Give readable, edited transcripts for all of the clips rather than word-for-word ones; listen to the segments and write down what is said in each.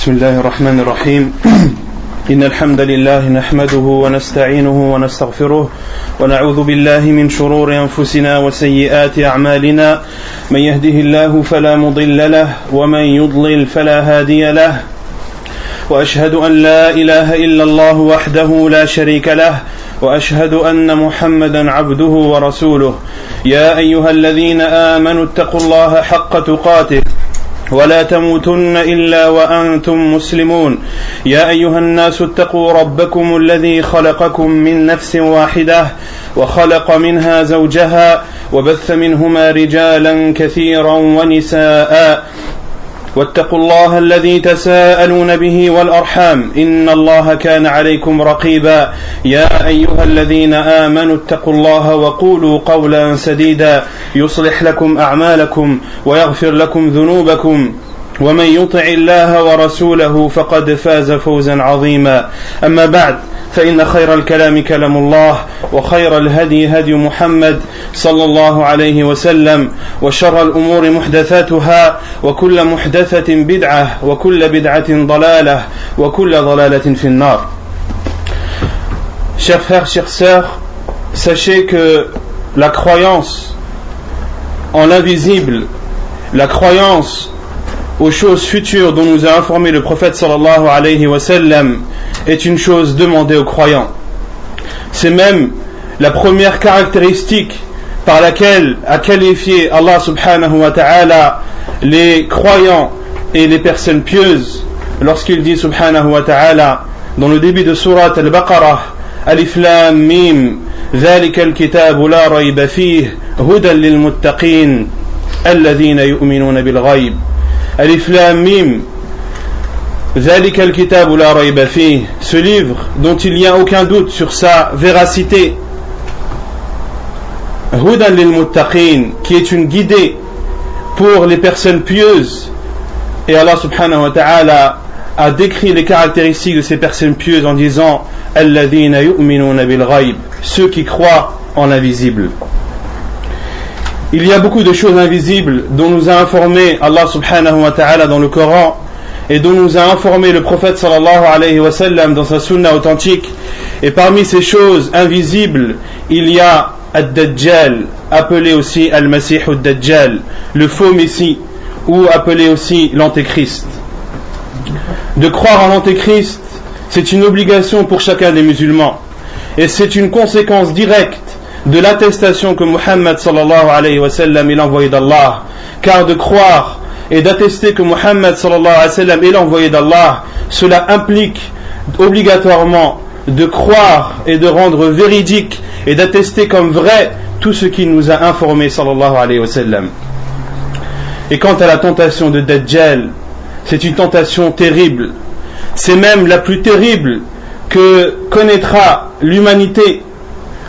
بسم الله الرحمن الرحيم إن الحمد لله نحمده ونستعينه ونستغفره ونعوذ بالله من شرور أنفسنا وسيئات أعمالنا من يهده الله فلا مضل له ومن يضلل فلا هادي له وأشهد أن لا إله إلا الله وحده لا شريك له وأشهد أن محمدا عبده ورسوله يا أيها الذين آمنوا اتقوا الله حق تقاته ولا تموتن إلا وأنتم مسلمون يا أيها الناس اتقوا ربكم الذي خلقكم من نفس واحدة وخلق منها زوجها وبث منهما رجالا كثيرا ونساء واتقوا الله الذي تساءلون به والأرحام إن الله كان عليكم رقيبا يا أيها الذين آمنوا اتقوا الله وقولوا قولا سديدا يصلح لكم أعمالكم ويغفر لكم ذنوبكم ومن يطع الله ورسوله فقد فاز فوزا عظيما أما بعد فإن خير الكلام كلام الله وخير الهدي هدي محمد صلى الله عليه وسلم وشر الأمور محدثاتها وكل محدثة بدعة وكل بدعة ضلالة وكل ضلالة في النار. Chers frères, chères sœurs, sachez que la croyance en l'invisible, la croyance aux choses futures dont nous a informé le prophète sallallahu alayhi wa sallam est une chose demandée aux croyants. C'est même la première caractéristique par laquelle a qualifié Allah subhanahu wa ta'ala les croyants et les personnes pieuses lorsqu'il dit subhanahu wa ta'ala dans le début de sourate al-Baqarah Alif Lam Mim ذلك الكتاب لا ريب فيه هدى للمتقين الذين يؤمنون بالغيب Alif Lam Mim ذلك الكتاب لا ريب فيه, ce livre dont il n'y a aucun doute sur sa véracité, Hudan lil Muttaqin, qui est une guidée pour les personnes pieuses. Et Allah subhanahu wa ta'ala a décrit les caractéristiques de ces personnes pieuses en disant Alladhina yu'minuna bil ghaib, ceux qui croient en l'invisible. Il y a beaucoup de choses invisibles dont nous a informé Allah subhanahu wa ta'ala dans le Coran et dont nous a informé le prophète sallallahu alayhi wa sallam dans sa sunna authentique. Et parmi ces choses invisibles, il y a Ad-Dajjal, appelé aussi Al-Masih Ad-Dajjal, le faux Messie, ou appelé aussi l'Antéchrist. De croire en l'Antéchrist, c'est une obligation pour chacun des musulmans. Et c'est une conséquence directe de l'attestation que Muhammad sallallahu alayhi wa sallam est l'envoyé d'Allah. Car de croire et d'attester que Muhammad sallallahu alayhi wa sallam est l'envoyé d'Allah, cela implique obligatoirement de croire et de rendre véridique et d'attester comme vrai tout ce qu'il nous a informé sallallahu alayhi wa sallam. Et quant à la tentation de Dajjal, c'est une tentation terrible. C'est même la plus terrible que connaîtra l'humanité.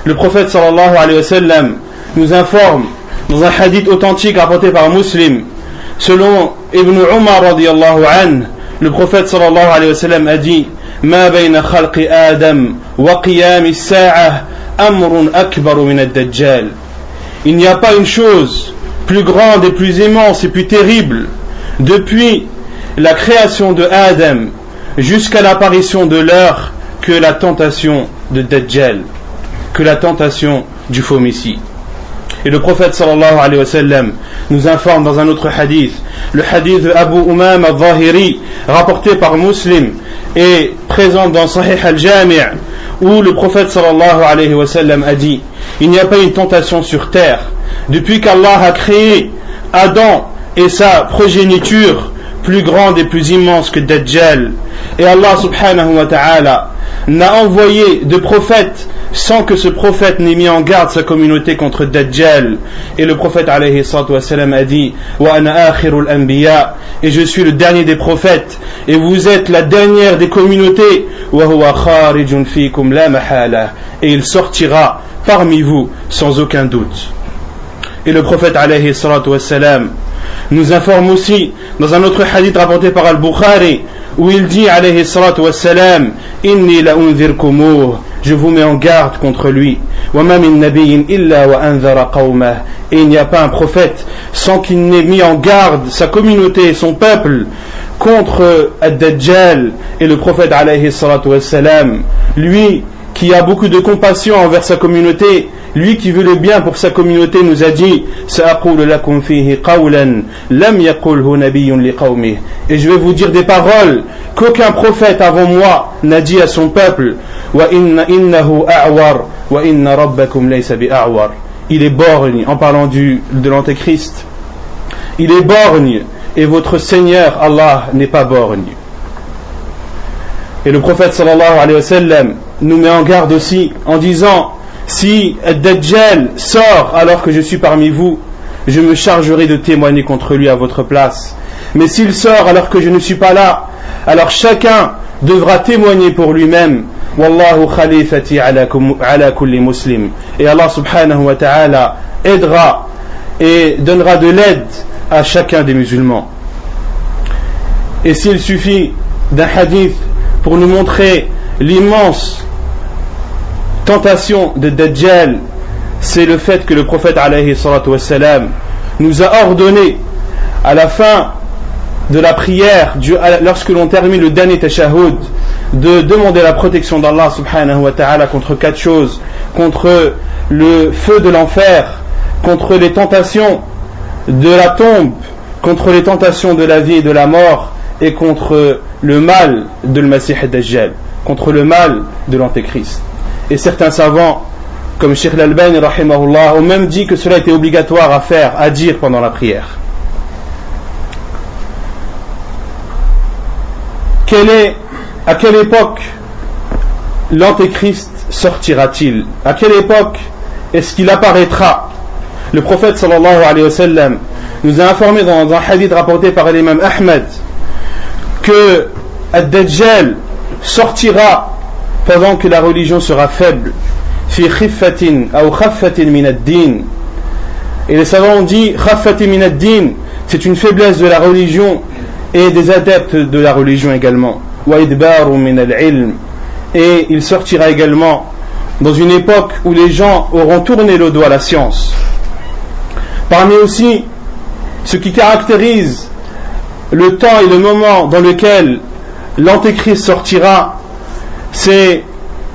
Le prophète sallallahu alayhi wa sallam nous informe dans un hadith authentique rapporté par Muslim, selon Ibn Umar radiyallahu anhu, le prophète sallallahu alayhi wa sallam a dit Ma bayna khalqi Adam wa qiyami as-sa'ah amrun akbaru min ad-dajjal. Il n'y a pas une chose plus grande et plus immense et plus terrible depuis la création de Adam jusqu'à l'apparition de l'heure que la tentation de Dajjal, que la tentation du faux Messie. Et le prophète sallallahu alayhi wa sallam nous informe dans un autre hadith, le hadith de Abu Umam al-Zahiri, rapporté par Muslim et présent dans Sahih al-Jami', où le prophète sallallahu alayhi wa sallam a dit il n'y a pas une tentation sur terre depuis qu'Allah a créé Adam et sa progéniture plus grande et plus immense que Dajjal. Et Allah subhanahu wa ta'ala n'a envoyé de prophète sans que ce prophète n'ait mis en garde sa communauté contre Dajjal. Et le prophète alayhi salatu wa salam a dit wa ana akhirul anbiya, et je suis le dernier des prophètes et vous êtes la dernière des communautés, wa huwa kharijun fikum la mahala, et il sortira parmi vous sans aucun doute. Et le prophète alayhi salatu wa salam nous informe aussi dans un autre hadith rapporté par Al-Bukhari où il dit alayhi salatu wa salam inni la unzirkumuh je vous mets en garde contre lui. وَمَا مِن نَبِيٍّ إِلَّا وَأَنذَرَ قَوْمَهُ. Et il n'y a pas un prophète sans qu'il n'ait mis en garde sa communauté, son peuple, contre Ad-Dajjal. Et le prophète alayhi salatu wassalam, lui qui a beaucoup de compassion envers sa communauté, lui qui veut le bien pour sa communauté, nous a dit سَأَقُولُ لَكُمْ فِيهِ قَوْلًا لَمْ يَقُلْهُ نَبِيٌّ لِقَوْمِهِ. Et je vais vous dire des paroles qu'aucun prophète avant moi n'a dit à son peuple. وَإِنَّهُ أَعْوَرُ وَإِنَّ رَبَّكُمْ لَيْسَ بِأَعْوَرُ. Il est borgne, en parlant de l'Antéchrist. Il est borgne et votre Seigneur Allah n'est pas borgne. Et le prophète sallallahu alayhi wa sallam nous met en garde aussi en disant: si Ad-Dajjal sort alors que je suis parmi vous, je me chargerai de témoigner contre lui à votre place. Mais s'il sort alors que je ne suis pas là, alors chacun devra témoigner pour lui-même. Wallahu khalifati ala kulli muslim. Et Allah subhanahu wa ta'ala aidera et donnera de l'aide à chacun des musulmans. Et s'il suffit d'un hadith pour nous montrer l'immense tentation de Dajjal, c'est le fait que le prophète alayhi salatu wassalam nous a ordonné à la fin de la prière, lorsque l'on termine le dernier tashahhud, de demander la protection d'Allah subhanahu wa ta'ala contre 4 choses: contre le feu de l'enfer, contre les tentations de la tombe, contre les tentations de la vie et de la mort, et contre le mal de l'Masih ad-Dajjal, contre le mal de l'Antéchrist. Et certains savants, comme Cheikh Al-Albani rahimahullah, ont même dit que cela était obligatoire à faire, à dire pendant la prière. À quelle époque l'Antéchrist sortira-t-il? À quelle époque est-ce qu'il apparaîtra? Le prophète sallallahu alayhi wa sallam nous a informé dans un hadith rapporté par l'imam Ahmed que Ad-Dajjal sortira pendant que la religion sera faible. Fi khiffatin ou khaffatin min ad-din. Et les savants ont dit khaffatin min ad-din, c'est une faiblesse de la religion et des adeptes de la religion également. Wa idbaru min al-ilm. Et il sortira également dans une époque où les gens auront tourné le dos à la science. Parmi aussi ce qui caractérise le temps et le moment dans lequel l'Antéchrist sortira, c'est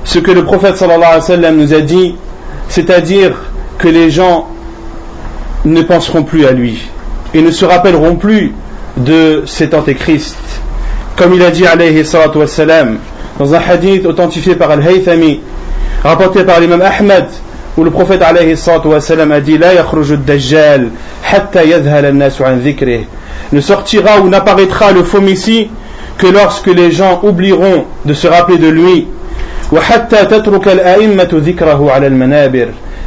ce que le prophète sallallahu alayhi wa sallam nous a dit, c'est-à-dire que les gens ne penseront plus à lui et ne se rappelleront plus de cet Antéchrist. Comme il a dit alayhi salatu wassalam dans un hadith authentifié par Al-Haythami, rapporté par l'imam Ahmed, où le prophète alayhi salatu wassalam a dit: La yakhruju ad-Dajjal hatta yadhhal an-nas an dhikrih. Ne sortira ou n'apparaîtra le faux messie que lorsque les gens oublieront de se rappeler de lui.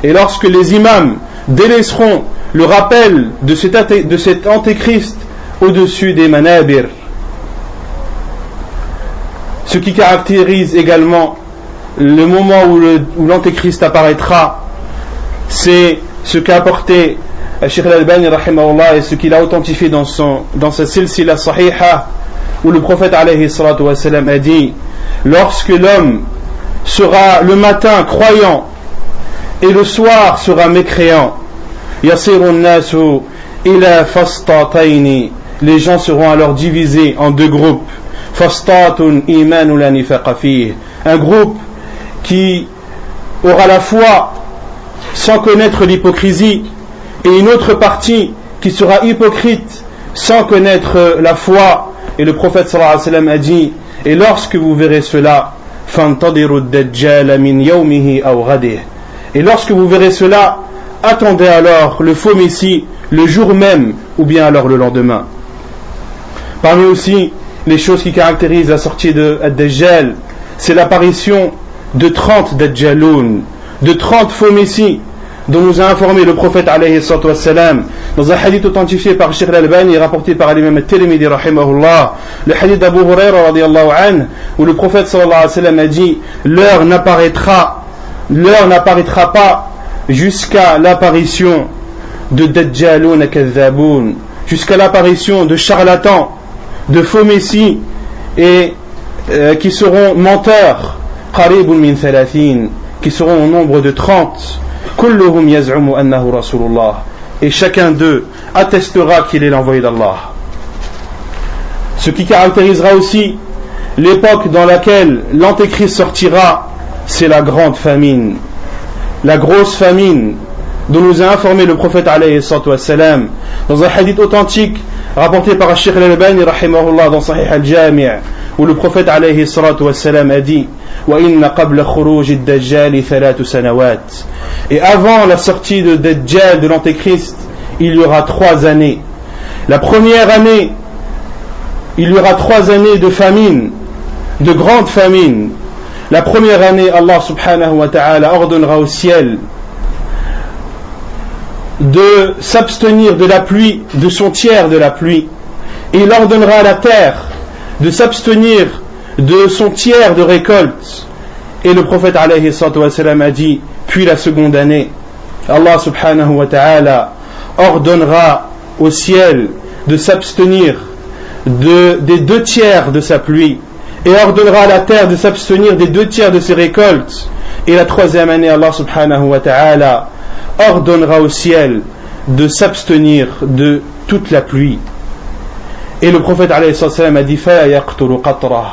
Et lorsque les imams délaisseront le rappel de cet antéchrist au-dessus des manabir. Ce qui caractérise également le moment où l'antéchrist apparaîtra, c'est ce qu'a apporté Cheikh Al-Albani rahimahullah et ce qu'il a authentifié dans sa silsila sahiha, où le prophète alayhi salatu wassalam a dit: lorsque l'homme sera le matin croyant et le soir sera mécréant, yasirun nasu ila fastataini, les gens seront alors divisés en 2 groupes. Fastatun imanu la nifaqa fihi, un groupe qui aura la foi sans connaître l'hypocrisie, et une autre partie qui sera hypocrite sans connaître la foi. Et le prophète sallallahu alayhi wa sallam a dit: et lorsque vous verrez cela, fantadiru ad-dajjal min yawmihi aw ghadih, et lorsque vous verrez cela, attendez alors le faux messie le jour même ou bien alors le lendemain. Parmi aussi les choses qui caractérisent la sortie de Ad-Dajjal, c'est l'apparition de 30 Dajjaloun, de 30 faux messies, dont nous a informé le prophète alayhi salatu wassalam dans un hadith authentifié par Cheikh Al-Albani et rapporté par l'imam At-Tirmidhi rahimahullah, le hadith d'Abu Huraira radiyallahu anhu, où le prophète sallallahu alayhi wa sallam a dit: l'heure n'apparaîtra pas jusqu'à l'apparition de Dajjaloun kadhaboun, jusqu'à l'apparition de charlatans, de faux messies et qui seront menteurs, قريب من 30 qui seront au nombre de 30 كلهم يزعم أنه رسول الله et chacun d'eux attestera qu'il est l'envoyé d'Allah. Ce qui caractérisera aussi l'époque dans laquelle l'antéchrist sortira, c'est la grande famine, la grosse famine dont nous a informé le prophète alayhi salatu wassalam dans un hadith authentique rapporté par Cheikh al-Albani rahimahullah dans Sahih al-Jami' où le prophète alayhi salatu wassalam a dit wa inna qabla khuruj ad-dajjal 3 sanawat, et avant la sortie de Dajjal, de l'antéchrist, il y aura 3 années. La première année, il y aura 3 années de famine, de grande famine. La première année, Allah subhanahu wa ta'ala ordonnera au ciel de s'abstenir de la pluie, de son tiers de la pluie, et il ordonnera à la terre de s'abstenir de son tiers de récolte. Et le prophète alayhi salatu wa sallam a dit, puis la seconde année, Allah subhanahu wa ta'ala ordonnera au ciel de s'abstenir des 2 tiers de sa pluie, et ordonnera à la terre de s'abstenir des 2 tiers de ses récoltes. Et la 3e année, Allah subhanahu wa ta'ala ordonnera au ciel de s'abstenir de toute la pluie. Et le prophète alayhi sallam a dit فَلَا يَقْتُلُ قَطْرَةً,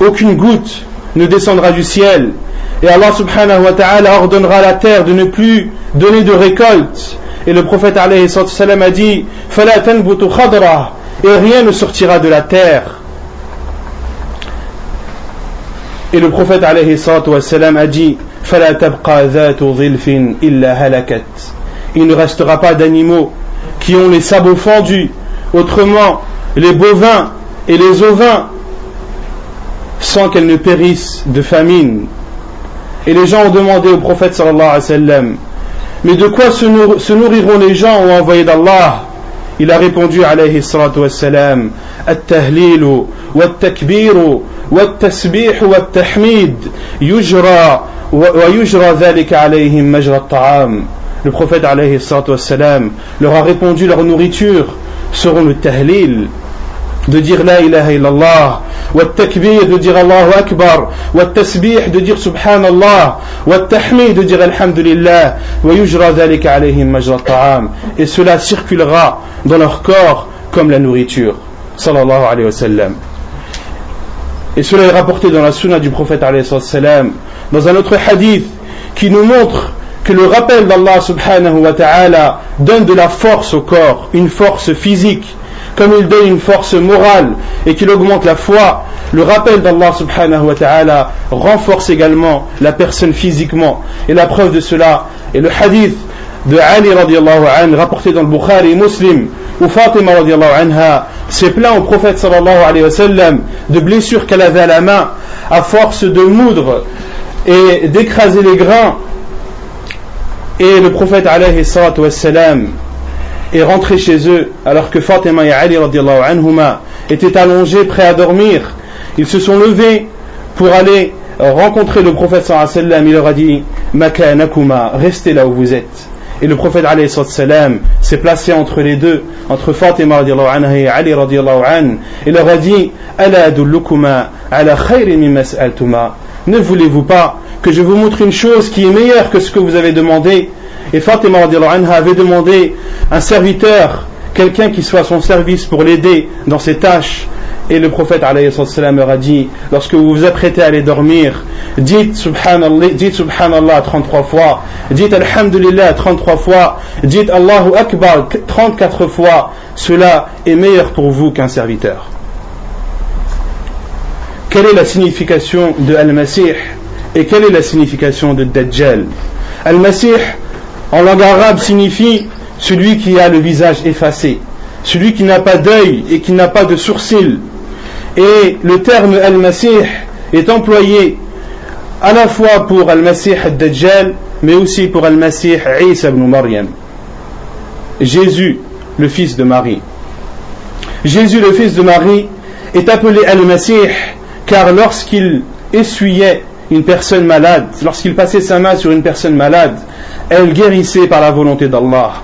aucune goutte ne descendra du ciel, et Allah subhanahu wa ta'ala ordonnera à la terre de ne plus donner de récolte. Et le prophète alayhi sallam a dit فَلَا تَنْبُتُ خَضْرَةً, et rien ne sortira de la terre. Et le prophète alayhi sallam a dit فَلَا تَبْقَى ذَاتُ ظِلْفٍ إِلَّا هَلَكَتْ, il ne restera pas d'animaux qui ont les sabots fendus, autrement les bovins et les ovins, sans qu'elles ne périssent de famine. Et les gens ont demandé au prophète sallallahu alayhi wa sallam, mais de quoi se nourriront les gens au envoyé d'Allah? Il a répondu alayhi salatu wassalam, at-tahlilu wat-takbiru wat-tasbihu wat-tahmid yujra wa yujra dhalika alayhim majra at-ta'am. Le prophète alayhi salatu wassalam leur a répondu, leur nourriture seront le tahlil, de dire la ilaha illallah, wa takbir, de dire Allahu Akbar, wa tasbih, de dire subhanallah, wa tahmid, de dire alhamdulillah, wa yujra dhalika alayhim majra ta'am, et cela circulera dans leur corps comme la nourriture, sallallahu alayhi wa sallam. Et cela est rapporté dans la sunna du prophète alayhi sallam, dans un autre hadith qui nous montre que le rappel d'Allah subhanahu wa ta'ala donne de la force au corps, une force physique, comme il donne une force morale et qu'il augmente la foi. Le rappel d'Allah subhanahu wa ta'ala renforce également la personne physiquement. Et la preuve de cela est le hadith de Ali radiallahu anhu, rapporté dans le Bukhari et Muslim, où Fatima radiallahu anha s'est plaint au prophète sallallahu alayhi wa sallam de blessures qu'elle avait à la main à force de moudre et d'écraser les grains. Et le prophète alayhi salatu wassalam est rentré chez eux alors que Fatima et Ali radiallahu anhuma étaient allongés prêts à dormir. Ils se sont levés pour aller rencontrer le prophète sallallahu alayhi wa sallam. Il leur a dit makanakuma, restez là où vous êtes. Et le prophète alayhi salatu wassalam s'est placé entre les deux, entre Fatima radiallahu anha et Ali radiallahu anhu, et leur a dit ala adullukuma ala khayrin mimma sa'altuma, ne voulez-vous pas que je vous montre une chose qui est meilleure que ce que vous avez demandé? Et Fatima radiallahu anha avait demandé un serviteur, quelqu'un qui soit à son service pour l'aider dans ses tâches. Et le prophète alayhi sallam leur a dit, lorsque vous vous apprêtez à aller dormir, dites subhanallah 33 fois, dites alhamdulillah 33 fois, dites Allahu Akbar 34 fois, cela est meilleur pour vous qu'un serviteur. Quelle est la signification de Al-Masih et quelle est la signification de Dajjal? Al-Masih en langue arabe signifie celui qui a le visage effacé, celui qui n'a pas d'œil et qui n'a pas de sourcils. Et le terme Al-Masih est employé à la fois pour Al-Masih al-Dajjal, mais aussi pour Al-Masih Isa ibn Maryam, Jésus, le fils de Marie. Jésus, le fils de Marie, est appelé Al-Masih car lorsqu'il essuyait une personne malade, lorsqu'il passait sa main sur une personne malade, elle guérissait par la volonté d'Allah.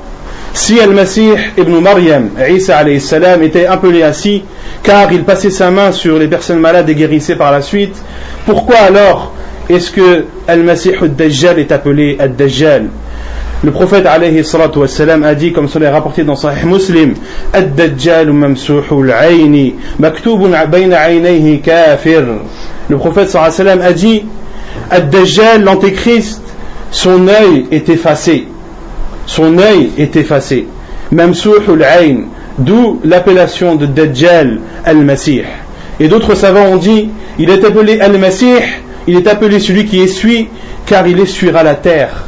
Si Al-Masih ibn Maryam, Isa alayhi salam, était appelé ainsi car il passait sa main sur les personnes malades et guérissait par la suite, Pourquoi alors est-ce que Al-Masih al-Dajjal est appelé Ad-Dajjal? Le prophète alayhi salatu wassalam a dit, comme cela est rapporté dans Sahih Muslim, Ad-Dajjal mamsuhul ayni maktubun bayna aynayhi kafir. Le prophète sallallahu alayhi wa sallam a dit, Ad-Dajjal, l'antéchrist, son œil est effacé. Son œil est effacé. Mamsuhul ayn, d'où l'appellation de Dajjal al-Masih. Et d'autres savants ont dit, il est appelé al-Masih, il est appelé celui qui essuie, car il essuiera la terre.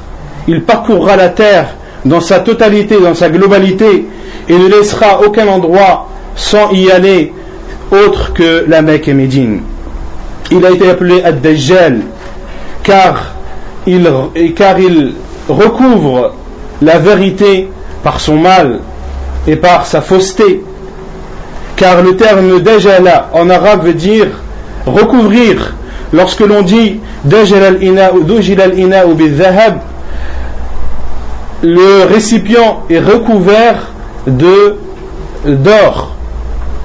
Il parcourra la terre dans sa totalité, dans sa globalité, et ne laissera aucun endroit sans y aller autre que la Mecque et Médine. Il a été appelé Ad-Dajjal car il recouvre la vérité par son mal et par sa fausseté, car le terme Dajjala en arabe veut dire recouvrir. Lorsque l'on dit Dajjal al-ina'u bil-dhahab, le récipient est recouvert d'or.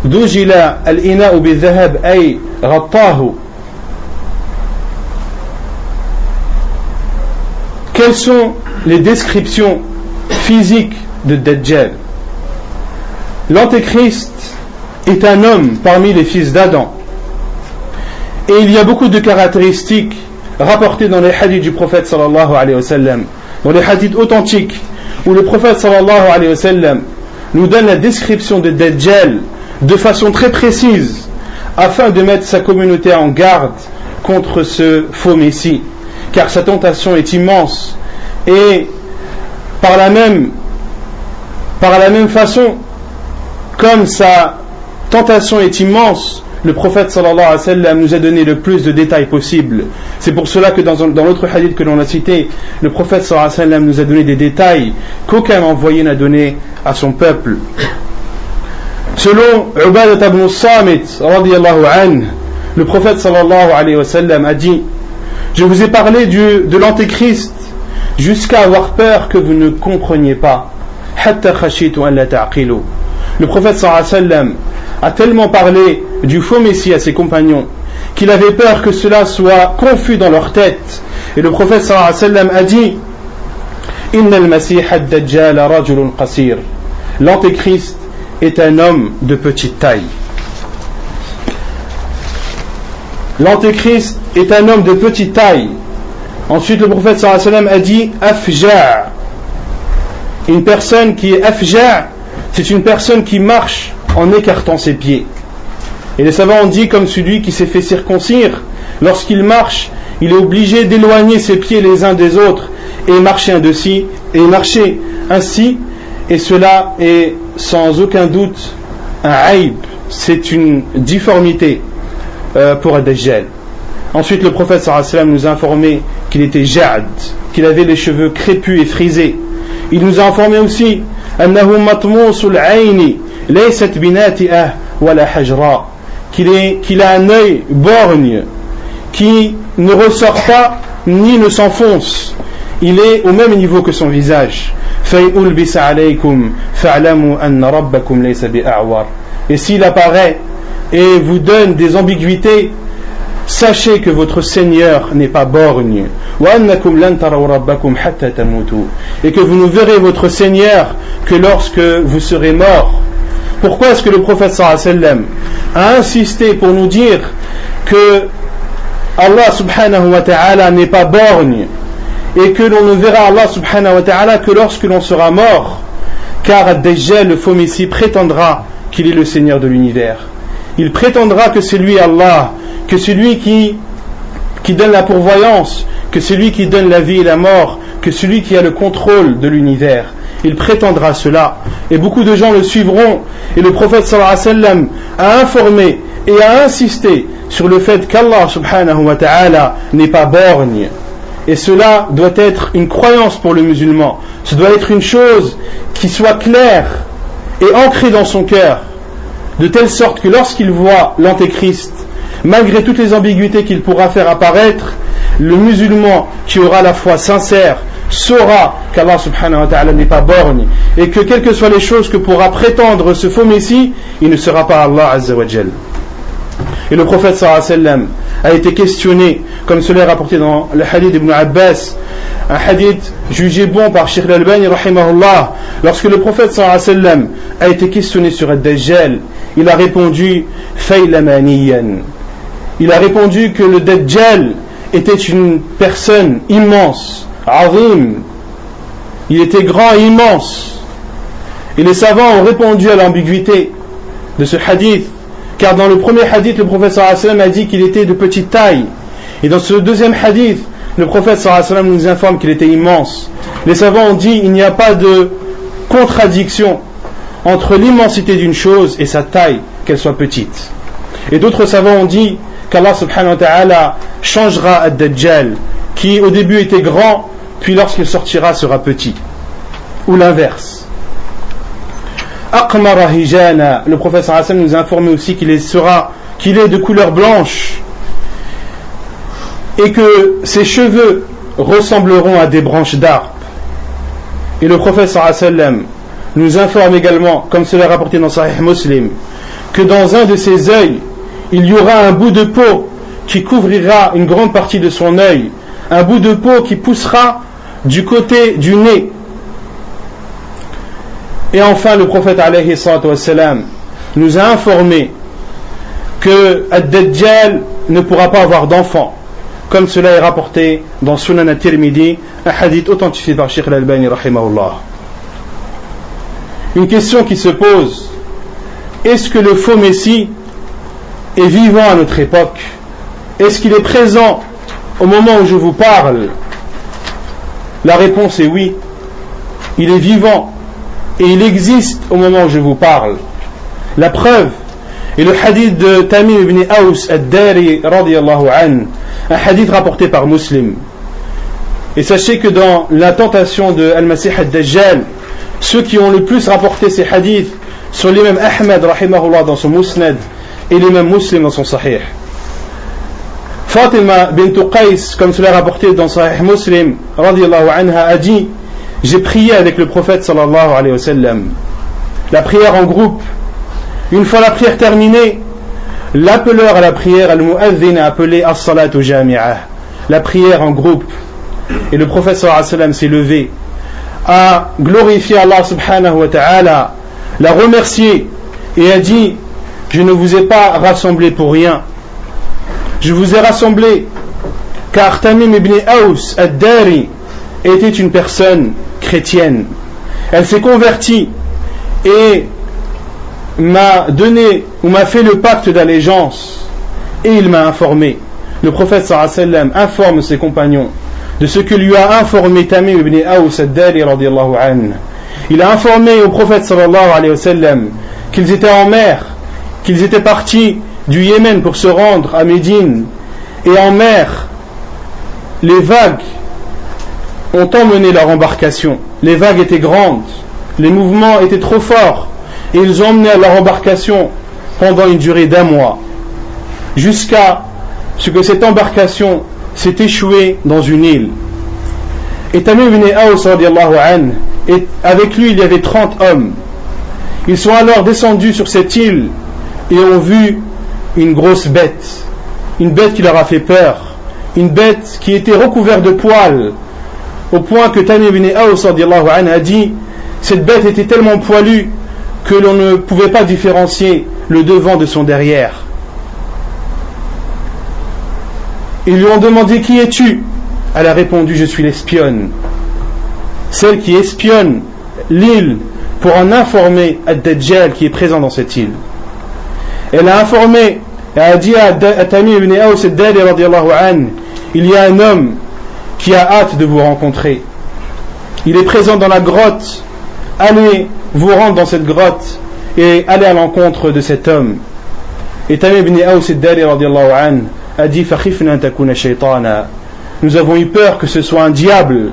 Dujila al-ina'u bil-dhahab ay ghattahu. Quelles sont les descriptions physiques de Dajjal? L'antéchrist est un homme parmi les fils d'Adam. Et il y a beaucoup de caractéristiques rapportées dans les hadiths du prophète sallallahu alayhi wa sallam, dans les hadiths authentiques, où le prophète sallallahu alayhi wa sallam nous donne la description de Dajjal de façon très précise, afin de mettre sa communauté en garde contre ce faux messie, car sa tentation est immense. Et par la même façon, comme sa tentation est immense, le prophète sallallahu alayhi wa sallam nous a donné le plus de détails possible. C'est pour cela que dans l'autre hadith que l'on a cité, le prophète sallallahu alayhi wa sallam nous a donné des détails qu'aucun envoyé n'a donné à son peuple. Selon Ubadah ibn Samit radiyallahu anhu, le prophète sallallahu alayhi wa sallam a dit: je vous ai parlé de l'antéchrist jusqu'à avoir peur que vous ne compreniez pas. Hatta khashitu an la ta'qilu. Le prophète sallallahu alayhi wa sallam a tellement parlé du faux messie à ses compagnons qu'il avait peur que cela soit confus dans leur tête. Et le prophète sallallahu alayhi wa sallam a dit: Inna al-Masih ad-Dajjal rajulun qasir. L'antéchrist est un homme de petite taille. L'antéchrist est un homme de petite taille. Ensuite, le prophète sallallahu alayhi wa sallam a dit afja'. Une personne qui est afja', c'est une personne qui marche en écartant ses pieds. Et les savants ont dit, comme celui qui s'est fait circoncire, lorsqu'il marche, il est obligé d'éloigner ses pieds les uns des autres et marcher ainsi, et cela est sans aucun doute un aïb, c'est une difformité pour Ad-Dajjal. Ensuite, le prophète sallallahu alayhi wa sallam nous a informé qu'il était ja'd, qu'il avait les cheveux crépus et frisés. Il nous a informé aussi annahu matmusul ayni laysat binati'ah wala hajra, qu'il a un œil borgne qui ne ressort pas ni ne s'enfonce. Il est au même niveau que son visage. Fa'ulbisa alaykum fa'lamu anna rabbakum laysa bi'a'war. Et s'il apparaît et vous donne des ambiguïtés, sachez que votre Seigneur n'est pas borgne. Et que vous ne verrez votre Seigneur que lorsque vous serez mort. Pourquoi est-ce que le prophète sallallahu alayhi wa sallam a insisté pour nous dire que Allah subhanahu wa ta'ala n'est pas borgne et que l'on ne verra Allah subhanahu wa ta'ala que lorsque l'on sera mort? Car Ad-Dajjal, le faux messie, prétendra qu'il est le Seigneur de l'univers. Il prétendra que c'est lui Allah, que c'est lui qui donne la pourvoyance, que c'est lui qui donne la vie et la mort, que c'est lui qui a le contrôle de l'univers. Il prétendra cela, et beaucoup de gens le suivront. Et le prophète sallallahu alayhi wa sallam a informé et a insisté sur le fait qu'Allah subhanahu wa ta'ala n'est pas borgne. Et cela doit être une croyance pour le musulman. Ce doit être une chose qui soit claire et ancrée dans son cœur, de telle sorte que lorsqu'il voit l'antéchrist, malgré toutes les ambiguïtés qu'il pourra faire apparaître, le musulman qui aura la foi sincère saura qu'Allah subhanahu wa ta'ala n'est pas borgne et que quelles que soient les choses que pourra prétendre ce faux messie, il ne sera pas Allah azza wa jal. Et le prophète sallallahu alayhi wa sallam a été questionné, comme cela est rapporté dans le hadith d'Ibn Abbas, un hadith jugé bon par Sheikh al-Albani rahimahullah. Lorsque le prophète sallallahu alayhi wa sallam a été questionné sur Ad-Dajjal, il a répondu Faylamaniyan. Il a répondu que le Dajjal était une personne immense, azim. Il était grand et immense. Et les savants ont répondu à l'ambiguïté de ce hadith, car dans le premier hadith, le prophète sallallahu alayhi wa sallam a dit qu'il était de petite taille. Et dans ce deuxième hadith, le prophète sallallahu alayhi wa sallam nous informe qu'il était immense. Les savants ont dit il n'y a pas de contradiction entre l'immensité d'une chose et sa taille, qu'elle soit petite. Et d'autres savants ont dit qu'Allah subhanahu wa ta'ala changera Ad-Dajjal, qui au début était grand, puis lorsqu'il sortira sera petit. Ou l'inverse. Aqmara hijana, le prophète sallallahu alayhi wa sallam nous a informé aussi qu'il est de couleur blanche et que ses cheveux ressembleront à des branches d'arbres. Et le prophète sallallahu alayhi wa sallam nous informe également, comme cela est rapporté dans Sahih Muslim, que dans un de ses œils, il y aura un bout de peau qui couvrira une grande partie de son œil, un bout de peau qui poussera du côté du nez. Et enfin, le prophète alayhi salatu wassalam nous a informé que Ad-Dajjal ne pourra pas avoir d'enfant, comme cela est rapporté dans Sunan at-Tirmidhi, un hadith authentifié par Sheikh al-Albani rahimahullah. Une question qui se pose: est-ce que le faux Messie est vivant à notre époque? Est-ce qu'il est présent au moment où je vous parle? La réponse est oui. Il est vivant et il existe au moment où je vous parle. La preuve est le hadith de Tamim ibn Aws ad-Dari radiyallahu an, un hadith rapporté par Muslim. Et sachez que dans la tentation de Al-Masih ad-Dajjal, ceux qui ont le plus rapporté ces hadiths sont l'imam Ahmad rahimahullah dans son Musnad et l'imam Muslim dans son Sahih. Fatima bint Qais, comme cela est rapporté dans Sahih Muslim radiyallahu anha, a dit: j'ai prié avec le prophète sallallahu alayhi wa sallam, la prière en groupe. Une fois la prière terminée, l'appeleur à la prière, al-mu'adhin, a appelé as-salatu jami'ah, la prière en groupe. Et le prophète sallallahu alayhi wa sallam s'est levé, a glorifié Allah subhanahu wa ta'ala, l'a remercié et a dit: je ne vous ai pas rassemblé pour rien. Je vous ai rassemblé car Tamim ibn Aws ad-Dari était une personne chrétienne. Elle s'est convertie et m'a donné ou m'a fait le pacte d'allégeance et il m'a informé. Le prophète sallallahu alayhi wa sallam informe ses compagnons de ce que lui a informé Tamim ibn Aws ad-Dari radiyallahu anhu. Il a informé au prophète sallallahu alayhi wa sallam qu'ils étaient en mer, qu'ils étaient partis du Yémen pour se rendre à Médine, et en mer les vagues ont emmené leur embarcation. Les vagues étaient grandes, les mouvements étaient trop forts, et ils ont emmené leur embarcation pendant une durée d'1 mois, jusqu'à ce que cette embarcation s'est échouée dans une île. Et Tamim ibn Aws radiyallahu anhu, et avec lui il y avait 30 hommes. Ils sont alors descendus sur cette île et ont vu une grosse bête, une bête qui leur a fait peur, une bête qui était recouverte de poils, au point que Tamim ibn Aws radiyallahu anhu a dit: cette bête était tellement poilue que l'on ne pouvait pas différencier le devant de son derrière. Ils lui ont demandé: qui es-tu? Elle a répondu: je suis l'espionne, celle qui espionne l'île pour en informer Ad-Dajjal qui est présent dans cette île. Elle a informé, elle a dit à Tamim ibn Aws ad-Dari radiyallahu anhu: il y a un homme qui a hâte de vous rencontrer. Il est présent dans la grotte. Allez vous rendre dans cette grotte et allez à l'encontre de cet homme. Et Tamim ibn Aws ad-Dari radiyallahu anhu a dit: fakhifna an takuna shaytana. Nous avons eu peur que ce soit un diable.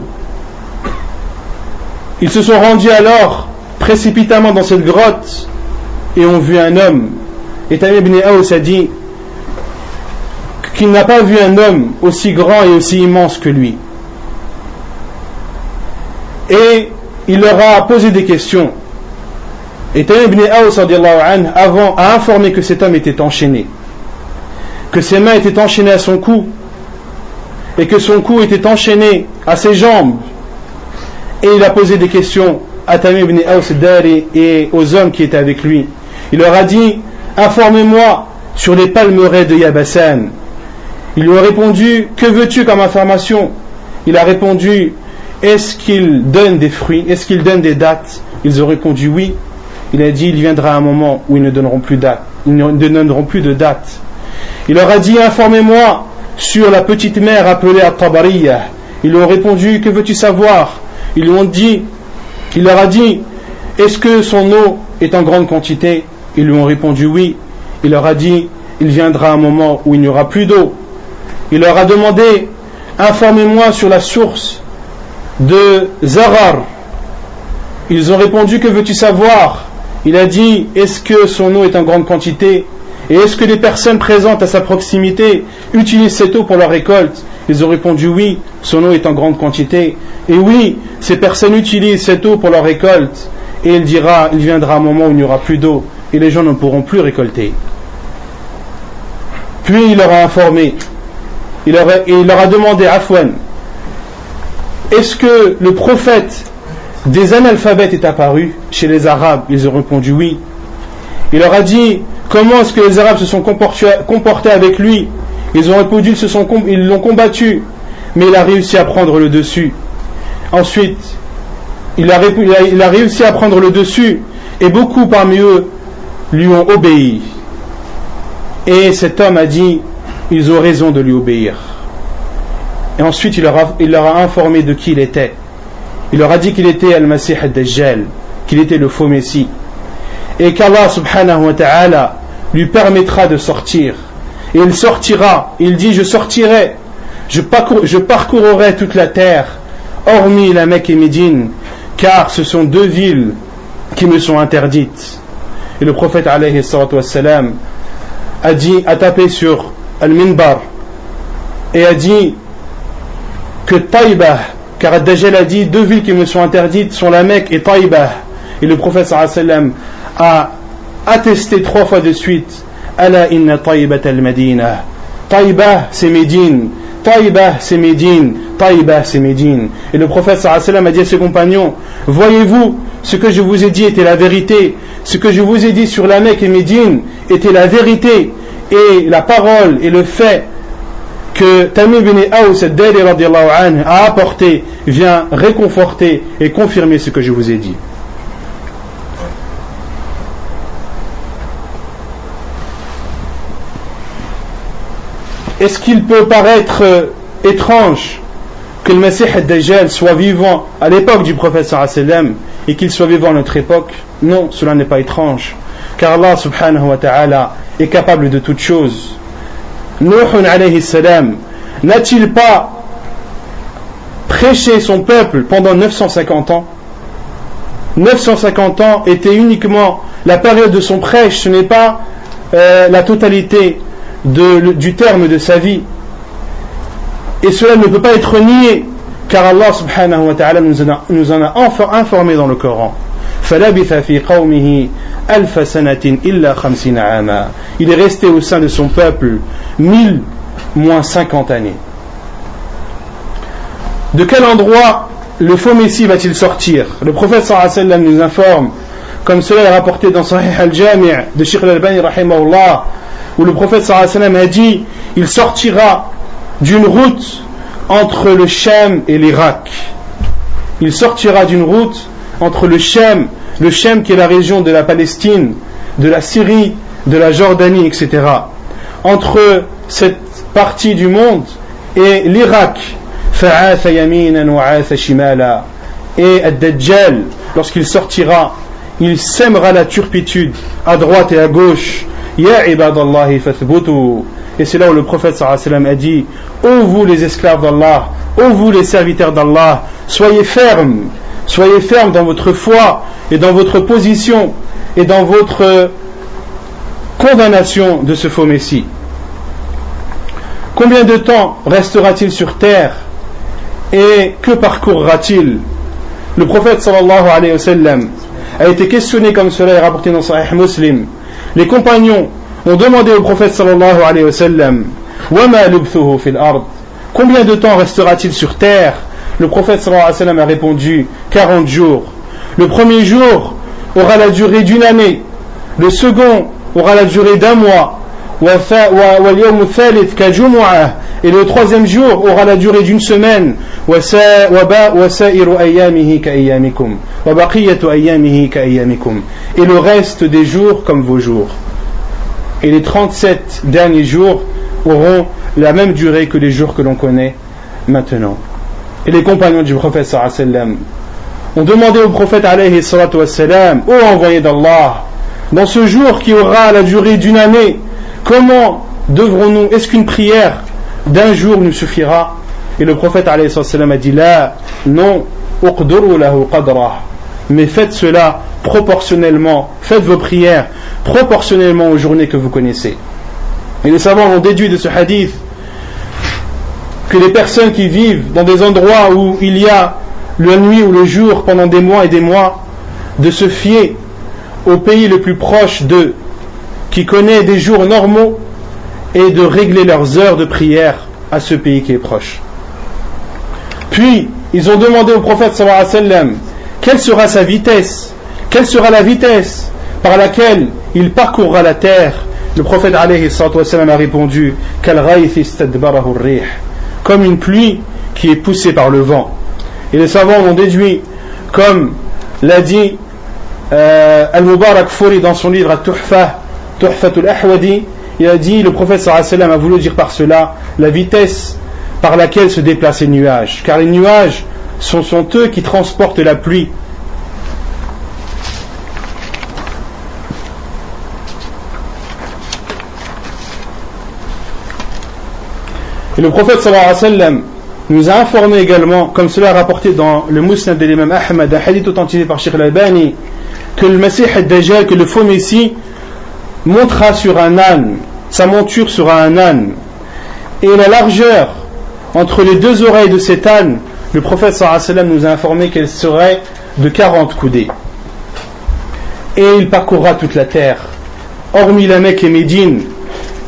Ils se sont rendus alors précipitamment dans cette grotte et ont vu un homme. Et Tamim ibn Aws a dit qu'il n'a pas vu un homme aussi grand et aussi immense que lui. Et il leur a posé des questions. Et Tamim ibn Aws radiyallahu anhu a informé que cet homme était enchaîné. que ses mains étaient enchaînées à son cou et que son cou était enchaîné à ses jambes, et il a posé des questions à Tamim ibn Aws ad-Dari et aux hommes qui étaient avec lui. Il leur a dit: informez-moi sur les palmeraies de Yabasan. Ils lui ont répondu: que veux-tu comme information? Il a répondu: est-ce qu'ils donnent des fruits? Est-ce qu'ils donnent des dattes? Ils ont répondu oui. Il a dit: il viendra un moment où ils ne donneront plus de dattes. Il leur a dit: informez-moi sur la petite mer appelée At-Tabariyah. Ils lui ont répondu: que veux-tu savoir? Il leur a dit: est-ce que son eau est en grande quantité? Ils lui ont répondu oui. Il leur a dit: il viendra un moment où il n'y aura plus d'eau. Il leur a demandé: informez-moi sur la source de Zarar. Ils ont répondu: que veux-tu savoir? Il a dit: est-ce que son eau est en grande quantité? Et est-ce que les personnes présentes à sa proximité utilisent cette eau pour leur récolte? Ils ont répondu oui, son eau est en grande quantité. Et oui, ces personnes utilisent cette eau pour leur récolte. Et il viendra un moment où il n'y aura plus d'eau et les gens ne pourront plus récolter. Puis il leur a informé, il leur a demandé: Afwan, est-ce que le prophète des analphabètes est apparu chez les Arabes? Ils ont répondu oui. Il leur a dit: comment est-ce que les Arabes se sont comportés avec lui? Ils ont répondu: ils l'ont combattu, mais il a réussi à prendre le dessus. Ensuite, il a réussi à prendre le dessus, et beaucoup parmi eux lui ont obéi. Et cet homme a dit: ils ont raison de lui obéir. Et ensuite, il leur a informé de qui il était. Il leur a dit qu'il était Al-Masih Ad-Dajjal, qu'il était le faux Messie, et qu'Allah subhanahu wa ta'ala lui permettra de sortir. Et il sortira. Il dit: je sortirai, je parcourrai toute la terre, hormis la Mecque et Médine, car ce sont deux villes qui me sont interdites. Et le prophète alayhi salatu wassalam a tapé sur Al-Minbar et a dit que Taïbah, car Ad-Dajjal a dit: deux villes qui me sont interdites sont la Mecque et Taïbah. Et le prophète sallallahu alayhi wa sallam a attesté 3 fois de suite: Ala inna Taïbat al-Madina. Taïbah c'est Médine, Taïbah c'est Médine, Taïbah c'est Médine. Et le prophète sallallahu alayhi wa sallam a dit à ses compagnons: voyez-vous, ce que je vous ai dit était la vérité, ce que je vous ai dit sur la Mecque et Médine était la vérité, et la parole et le fait que Tamim ibn Aws ad-Dari radiyallahu anhu a apporté vient réconforter et confirmer ce que je vous ai dit. Est-ce qu'il peut paraître étrange que le Messie ad-Dajjal soit vivant à l'époque du prophète sallallahu alayhi wa sallam et qu'il soit vivant à notre époque? Non, cela n'est pas étrange, car Allah subhanahu wa ta'ala est capable de toutes choses. Nuh alayhi salam n'a-t-il pas prêché son peuple pendant 950 ans? 950 ans était uniquement la période de son prêche, ce n'est pas la totalité du terme de sa vie. Et cela ne peut pas être nié, car Allah subhanahu wa ta'ala nous en a informé dans le Coran. فَلَبِثَ فِي قَوْمِهِ أَلْفَ سَنَةٍ إِلَّا 50 عَامًا. Il est resté au sein de son peuple 1000 moins 50 années. De quel endroit le faux Messie va-t-il sortir? Le prophète sallallahu alayhi wa sallam nous informe, comme cela est rapporté dans Sahih al-Jami' de Sheikh al-Albani rahimahullah, où le prophète sallallahu alayhi wa sallam a dit: il sortira d'une route entre le Sham et l'Irak. Il sortira d'une route entre le Sham qui est la région de la Palestine, de la Syrie, de la Jordanie, etc. Entre cette partie du monde et l'Irak. فَعَاثَ يَمِينًا وَعَاثَ شِمَالًا. Et Ad-Dajjal, lorsqu'il sortira, il sèmera la turpitude à droite et à gauche. Ya ibadallahi fathbutu. Et c'est là où le prophète sallallahu alayhi wa sallam a dit: ô vous les esclaves d'Allah, ô vous les serviteurs d'Allah, soyez fermes dans votre foi et dans votre position et dans votre condamnation de ce faux Messie. Combien de temps restera-t-il sur terre et que parcourra-t-il? Le prophète sallallahu alayhi wa sallam a été questionné comme cela est rapporté dans Sahih Muslim. Les compagnons ont demandé au prophète sallallahu alayhi wa sallam وَمَا لُبْثُهُ فِي الْأَرْضِ, combien de temps restera-t-il sur terre? Le prophète sallallahu alayhi wa sallam a répondu 40 jours. Le premier jour aura la durée d'une année, le second aura la durée d'un mois, وَالْيَوْمُ الثَّالِث كَجُمُعَةٍ, et le troisième jour aura la durée d'une semaine, وَسَائِرُ أَيَّامِهِ كَأَيَّامِكُمْ وَبَقِيَّةُ أَيَّامِهِ كَأَيَّامِكُمْ, et le reste des jours comme vos jours. Et les 37 derniers jours auront la même durée que les jours que l'on connaît maintenant. Et les compagnons du prophète sallallahu alayhi wa sallam ont demandé au prophète alayhi salatu wa sallam, ô envoyé d'Allah, dans ce jour qui aura la durée d'une année, comment devrons-nous, est-ce qu'une prière d'un jour nous suffira? Et le prophète alayhi salatu wa sallam a dit là, non, uqduru lahu qadrah, mais faites cela proportionnellement, faites vos prières proportionnellement aux journées que vous connaissez. Et les savants ont déduit de ce hadith que les personnes qui vivent dans des endroits où il y a la nuit ou le jour pendant des mois et des mois, de se fier au pays le plus proche d'eux, qui connaît des jours normaux, et de régler leurs heures de prière à ce pays qui est proche. Puis, ils ont demandé au prophète sallallahu alayhi wa sallam, quelle sera sa vitesse? Quelle sera la vitesse par laquelle il parcourra la terre? Le prophète alayhi wa sallam a répondu, comme une pluie qui est poussée par le vent. Et les savants l'ont déduit, comme l'a dit Al-Mubarak-Furi dans son livre Tuhfatul Ahwadi. Il a dit, le prophète sallallahu alayhi wa sallam a voulu dire par cela la vitesse par laquelle se déplacent les nuages, car les nuages sont eux qui transportent la pluie. Et le prophète sallallahu alayhi wa sallam nous a informé également, comme cela est rapporté dans le Musnad de l'imam Ahmad, un hadith authentifié par Sheikh al-Albani, que le Masih ad-Dajjal, que le faux Messie, montera sur un âne, sa monture sera un âne. Et la largeur entre les deux oreilles de cet âne, le prophète sallallahu alayhi wa sallam nous a informé qu'elle serait de 40 coudées. Et il parcourra toute la terre, hormis la Mecque et Médine,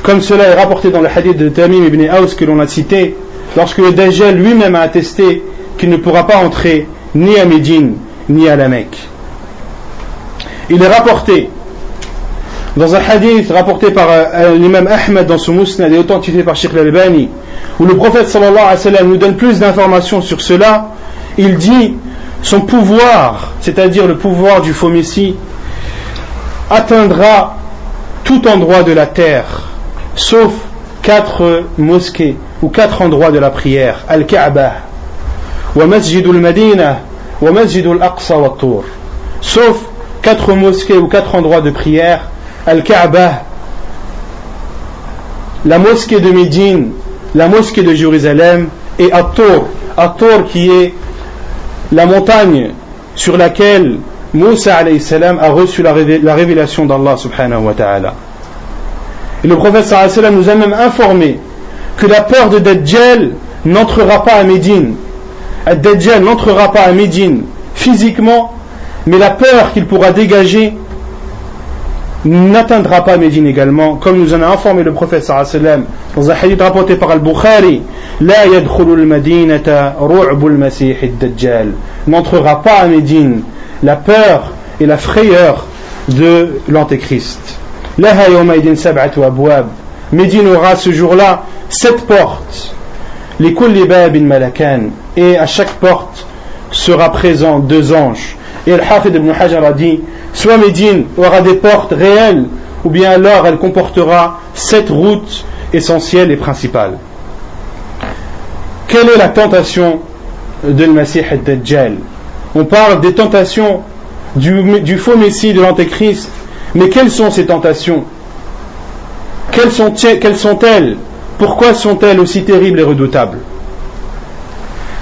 comme cela est rapporté dans le hadith de Tamim ibn Aus que l'on a cité, lorsque le Dajjal lui-même a attesté qu'il ne pourra pas entrer ni à Médine ni à la Mecque. Il est rapporté dans un hadith rapporté par l'imam Ahmad dans son Musnad et authentifié par Sheikh al-Albani, où le prophète sallallahu alayhi wa sallam nous donne plus d'informations sur cela. Il dit, son pouvoir, c'est-à-dire le pouvoir du faux Messie, atteindra tout endroit de la terre, sauf 4 mosquées ou 4 endroits de la prière, Al-Kaaba, wa Masjidul Madina, wa Masjidul Aqsa wa Tour, sauf 4 mosquées ou 4 endroits de prière, Al-Kaaba, la mosquée de Médine, la mosquée de Jérusalem et At-Tour, At-Tour qui est la montagne sur laquelle Moussa alayhi salam a reçu la révélation d'Allah subhanahu wa ta'ala. Et le prophète sallallahu alayhi wa sallam nous a même informé que la peur de Dajjal n'entrera pas à Médine. Dajjal n'entrera pas à Médine physiquement, mais la peur qu'il pourra dégager n'atteindra pas Médine également, comme nous en a informé le prophète sallallahu alayhi wa sallam dans un hadith rapporté par Al-Bukhari, la yadkhulu al-madinata ru'bu al-masih ad-dajjal, n'entrera pas à Médine la peur et la frayeur de l'antéchrist. Laha yawmaidin sab'atu abwab, Médine aura ce jour-là 7 portes, li kulli babin malakan, et à chaque porte sera présent 2 anges. Et Al-Hafid ibn Hajar a dit, soit Médine aura des portes réelles, ou bien alors elle comportera 7 routes essentielles et principales. Quelle est la tentation de Masih ad-Dajjal? On parle des tentations du faux Messie, de l'Antéchrist, mais quelles sont ces tentations? Quelles sont-elles? Pourquoi sont-elles aussi terribles et redoutables?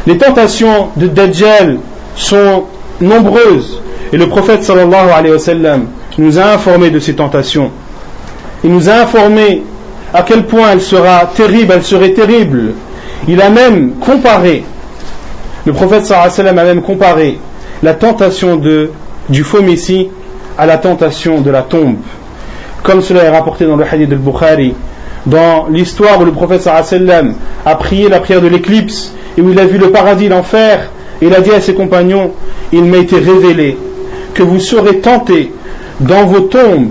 Les tentations de Dajjal sont nombreuses, et le prophète sallallahu alayhi wa sallam nous a informé de ces tentations. Il nous a informé à quel point elle serait terrible. Il a même comparé, le prophète sallallahu alayhi wa sallam a même comparé la tentation du faux Messie à la tentation de la tombe. comme cela est rapporté dans le hadith de Bukhari, dans l'histoire où le prophète sallallahu alayhi wa sallam a prié la prière de l'éclipse et où il a vu le paradis et l'enfer, et il a dit à ses compagnons, il m'a été révélé que vous serez tentés dans vos tombes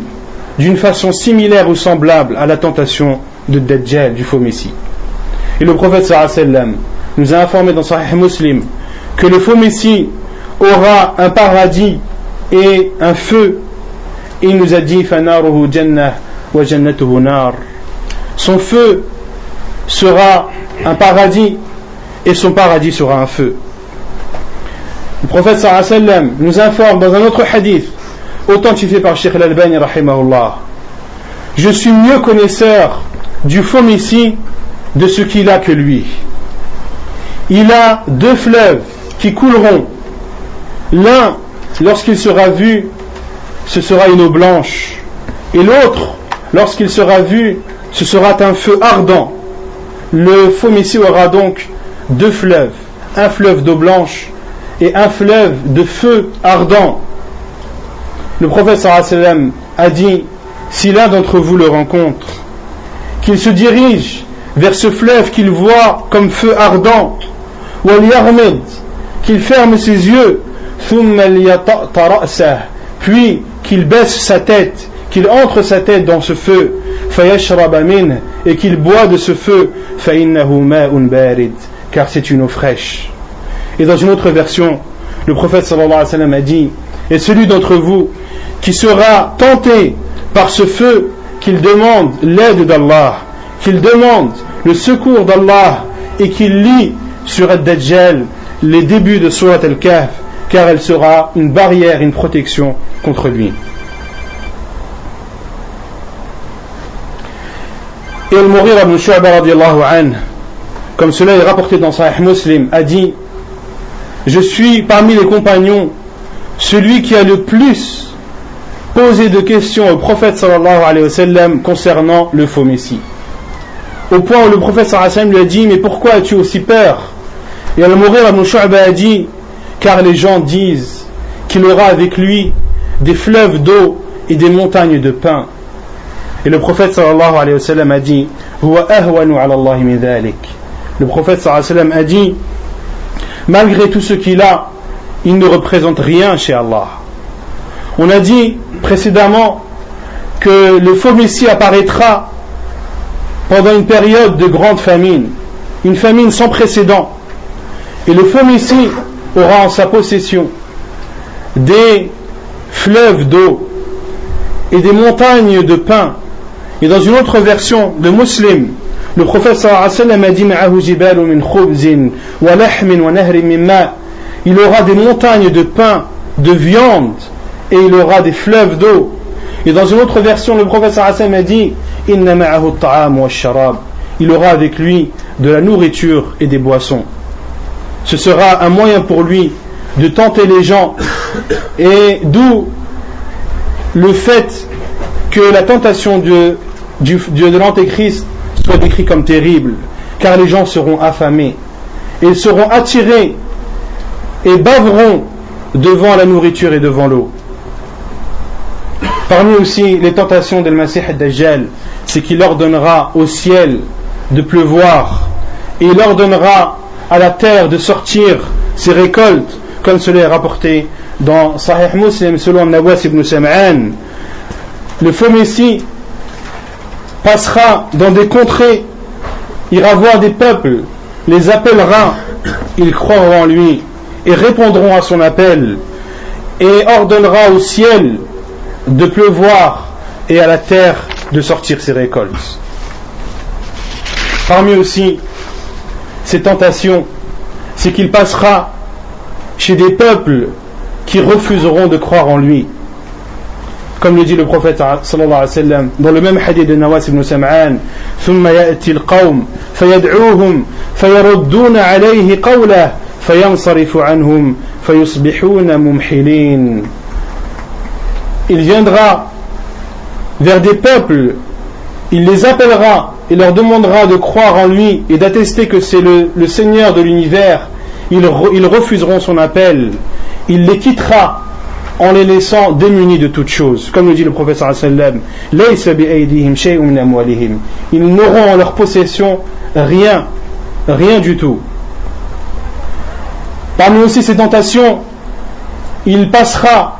d'une façon similaire ou semblable à la tentation de Dajjal, du faux messie. Et le prophète sallallahu alayhi wa sallam nous a informé dans Sahih Muslim que le faux messie aura un paradis et un feu. Et il nous a dit فَنَارُهُ جَنَّةٌ وَجَنَّتُهُ نَارٌ. Son feu sera un paradis et son paradis sera un feu. Le prophète sallallahu alayhi wa sallam nous informe dans un autre hadith authentifié par Cheikh Al-Albani rahimahullah: je suis mieux connaisseur du faux messie de ce qu'il a que lui. Il a deux fleuves qui couleront. L'un, lorsqu'il sera vu, ce sera une eau blanche, et l'autre, lorsqu'il sera vu, ce sera un feu ardent. Le faux messie aura donc deux fleuves, un fleuve d'eau blanche et un fleuve de feu ardent. Le prophète sallallahu alayhi wa sallam a dit: si l'un d'entre vous le rencontre, qu'il se dirige vers ce fleuve qu'il voit comme feu ardent, qu'il ferme ses yeux, puis qu'il baisse sa tête, qu'il entre sa tête dans ce feu, et qu'il boit de ce feu, car c'est une eau fraîche. Et dans une autre version, le prophète sallallahu alayhi wa sallam a dit: et celui d'entre vous qui sera tenté par ce feu, qu'il demande l'aide d'Allah, qu'il demande le secours d'Allah, et qu'il lit sur Ad-Dajjal les débuts de Surat Al-Kahf, car elle sera une barrière, une protection contre lui. Et Al-Mughira ibn Shu'ba radiyallahu anhu, comme cela est rapporté dans Sahih Muslim, a dit: je suis parmi les compagnons celui qui a le plus posé de questions au prophète sallallahu alayhi wa sallam concernant le faux messie, au point où le prophète sallallahu alayhi wa sallam lui a dit: mais pourquoi as-tu aussi peur? Et Al-Mughira ibn Shu'ba a dit: car les gens disent qu'il aura avec lui des fleuves d'eau et des montagnes de pain. Et le prophète sallallahu alayhi wa sallam a dit: huwa ahwanu ala Allah min dhalik. Le prophète sallallahu alayhi wa sallam a dit: malgré tout ce qu'il a, il ne représente rien chez Allah. On a dit précédemment que le faux messie apparaîtra pendant une période de grande famine, une famine sans précédent, et le faux messie aura en sa possession des fleuves d'eau et des montagnes de pain. Et dans une autre version de Muslim, le prophète sallallahu alayhi wa sallam a dit: ma'ahu jibalu min khubzin wa lahmin wa nahrin min ma'. Il aura des montagnes de pain, de viande, et il aura des fleuves d'eau. Et dans une autre version, le prophète sallallahu alayhi wa sallam a dit: inna ma'ahu at-ta'am wa ash-sharab. Il aura avec lui de la nourriture et des boissons. Ce sera un moyen pour lui de tenter les gens, et d'où le fait que la tentation de l'Antéchrist soit décrite comme terrible, car les gens seront affamés, et ils seront attirés et baveront devant la nourriture et devant l'eau. Parmi aussi les tentations de Masih ad-Dajjal, c'est qu'il ordonnera au ciel de pleuvoir, et il ordonnera à la terre de sortir ses récoltes, comme cela est rapporté dans Sahih Muslim selon Nawas ibn Sam'an. Le faux messie passera dans des contrées, ira voir des peuples, les appellera, ils croiront en lui et répondront à son appel, et ordonnera au ciel de pleuvoir et à la terre de sortir ses récoltes. Parmi aussi ces tentations, c'est qu'il passera chez des peuples qui refuseront de croire en lui, comme le dit le prophète sallallahu alayhi wa sallam dans le même hadith de Nawas ibn Sam'an: ثم يأتي القوم فيدعوهم فيردون عليه قوله فينصرف عنهم فيصبحون ممحلين. Il viendra vers des peuples, il les appellera, il leur demandera de croire en lui et d'attester que c'est le Seigneur de l'univers. Ils refuseront son appel, il les quittera en les laissant démunis de toutes choses. Comme le dit le prophète sallallahu alayhi wa sallam, ils n'auront en leur possession rien du tout. Parmi aussi ces tentations, il passera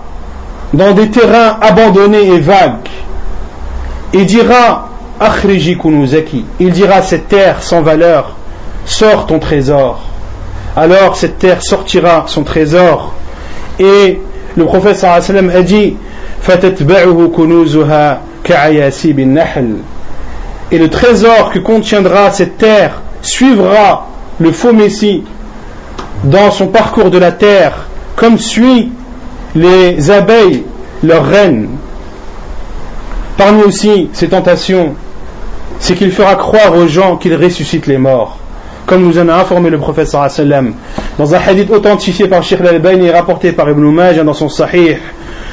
dans des terrains abandonnés et vagues et dira Akhriji kunuzaki, il dira cette terre sans valeur, sors ton trésor. Alors cette terre sortira son trésor et le prophète sallallahu alayhi wa sallam a dit fatatba'uhu kunuzuha ka'ayasi bin nahl, et le trésor que contiendra cette terre suivra le faux messie dans son parcours de la terre comme suit les abeilles leur reine. Parmi aussi ces tentations, c'est qu'il fera croire aux gens qu'il ressuscite les morts, comme nous en a informé le prophète sallallahu alayhi wa sallam dans un hadith authentifié par Cheikh al-Albani et rapporté par Ibn Majah dans son Sahih,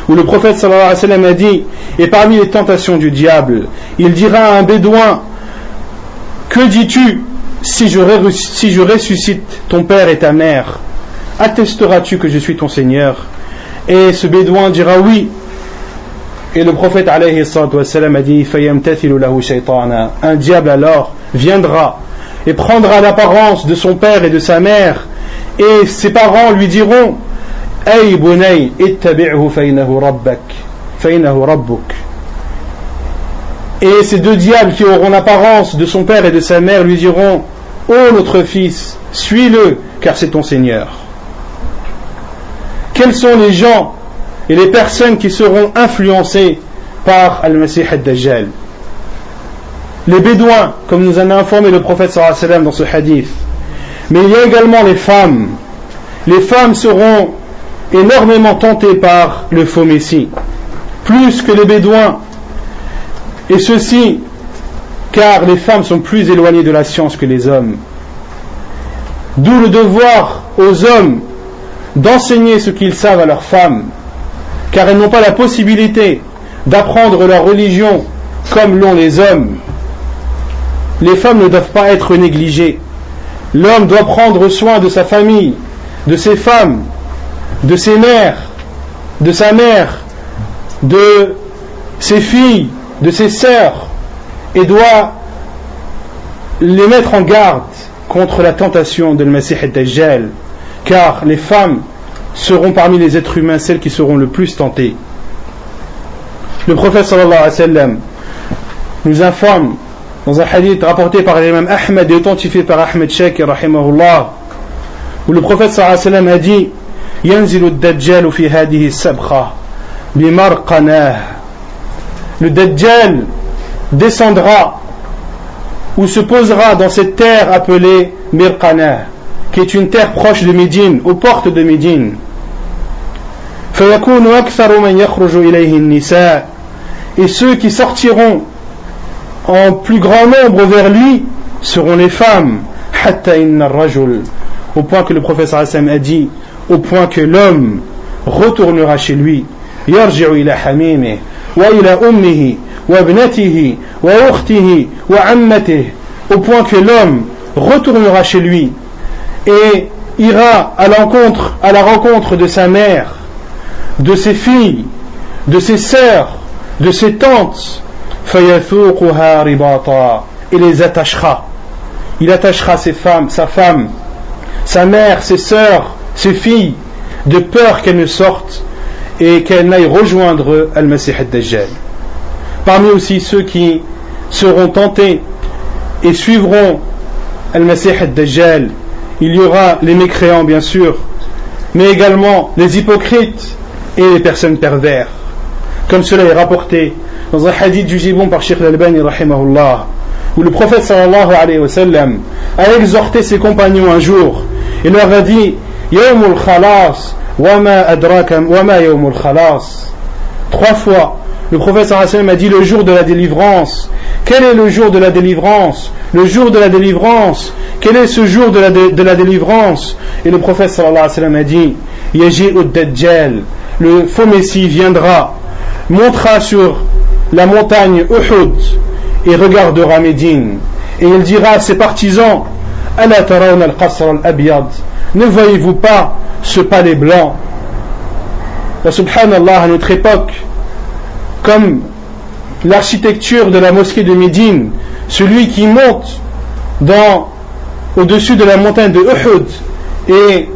où le prophète sallallahu alayhi wa sallam a dit, et parmi les tentations du diable, il dira à un bédouin, que dis-tu si je ressuscite ton père et ta mère, attesteras-tu que je suis ton Seigneur? Et ce bédouin dira oui. Et le prophète alayhi salatu wa sallam a dit fayamtathilu lahu shaytana, un diable alors viendra et prendra l'apparence de son père et de sa mère, et ses parents lui diront ay bunay ittabi'hu fa innahu rabbuk. Et ces deux diables qui auront l'apparence de son père et de sa mère lui diront ô notre fils, suis-le car c'est ton Seigneur. Quels sont les gens et les personnes qui seront influencées par Al-Masih ad-Dajjal? Les bédouins, comme nous en a informé le prophète sallallahu alayhi wa sallam dans ce hadith. Mais il y a également les femmes. Les femmes seront énormément tentées par le faux messie, plus que les bédouins. Et ceci, car les femmes sont plus éloignées de la science que les hommes. D'où le devoir aux hommes d'enseigner ce qu'ils savent à leurs femmes, car elles n'ont pas la possibilité d'apprendre leur religion comme l'ont les hommes. Les femmes ne doivent pas être négligées. L'homme doit prendre soin de sa famille, de ses femmes, de ses mères, de sa mère, de ses filles, de ses sœurs, et doit les mettre en garde contre la tentation de Al-Masih ad-Dajjal, car les femmes seront parmi les êtres humains celles qui seront le plus tentées. Le prophète sallallahu alayhi wa sallam nous informe dans un hadith rapporté par l'imam Ahmed et authentifié par Ahmed Shakir rahimahullah, où le prophète sallallahu alayhi wa sallam a dit yanzilu ad-Dajjal fi hadihi as-sabkha bi marqanah, le Dajjal descendra ou se posera dans cette terre appelée Mirqanah, qui est une terre proche de Médine, aux portes de Médine. فَيَكُونُ أَكْثَرُ مَنْ يَخْرُجُ إِلَيْهِ النِّسَاءِ, et ceux qui sortiront en plus grand nombre vers lui seront les femmes. حَتَّى إِنَّ الرَّجُلِ, au point que le prophète sallallahu alayhi wa sallam a dit, au point que l'homme retournera chez lui, يَرْجِعُ إِلَى حَمِيمِهِ وَإِلَى أُمِّهِ وَابْنَتِهِ وَأُخْتِهِ وَعَمَّتِهِ, au point que l'homme retournera chez lui et ira à la rencontre de sa mère, de ses filles, de ses sœurs, de ses tantes, فَيَثُوقُهَا رِبَاطًا, et les attachera. Il attachera ses femmes, sa femme, sa mère, ses sœurs, ses filles, de peur qu'elles ne sortent et qu'elles n'aillent rejoindre Al-Masih ad-Dajjal. Parmi aussi ceux qui seront tentés et suivront Al-Masih ad-Dajjal, il y aura les mécréants bien sûr, mais également les hypocrites et les personnes pervers, comme cela est rapporté dans un hadith jugé bon par Cheikh al-Albani rahimahullah, où le prophète sallallahu alayhi wa sallam a exhorté ses compagnons un jour et leur a dit Yawmul khalas wama adraka wama yawmul khalas. 3 fois le prophète sallallahu alayhi wa sallam a dit le jour de la délivrance. Quel est le jour de la délivrance? Le jour de la délivrance. Quel est ce jour de la délivrance? Et le prophète sallallahu alayhi wa sallam a dit Yaji'u ad-Dajjal, le faux messie viendra, montera sur la montagne Uhud et regardera Médine, et il dira à ses partisans Ala tarawna al-qasr al-abyad, ne voyez-vous pas ce palais blanc? wa subhanallah, à notre époque, comme l'architecture de la mosquée de Médine, celui qui monte au-dessus de la montagne de Uhud et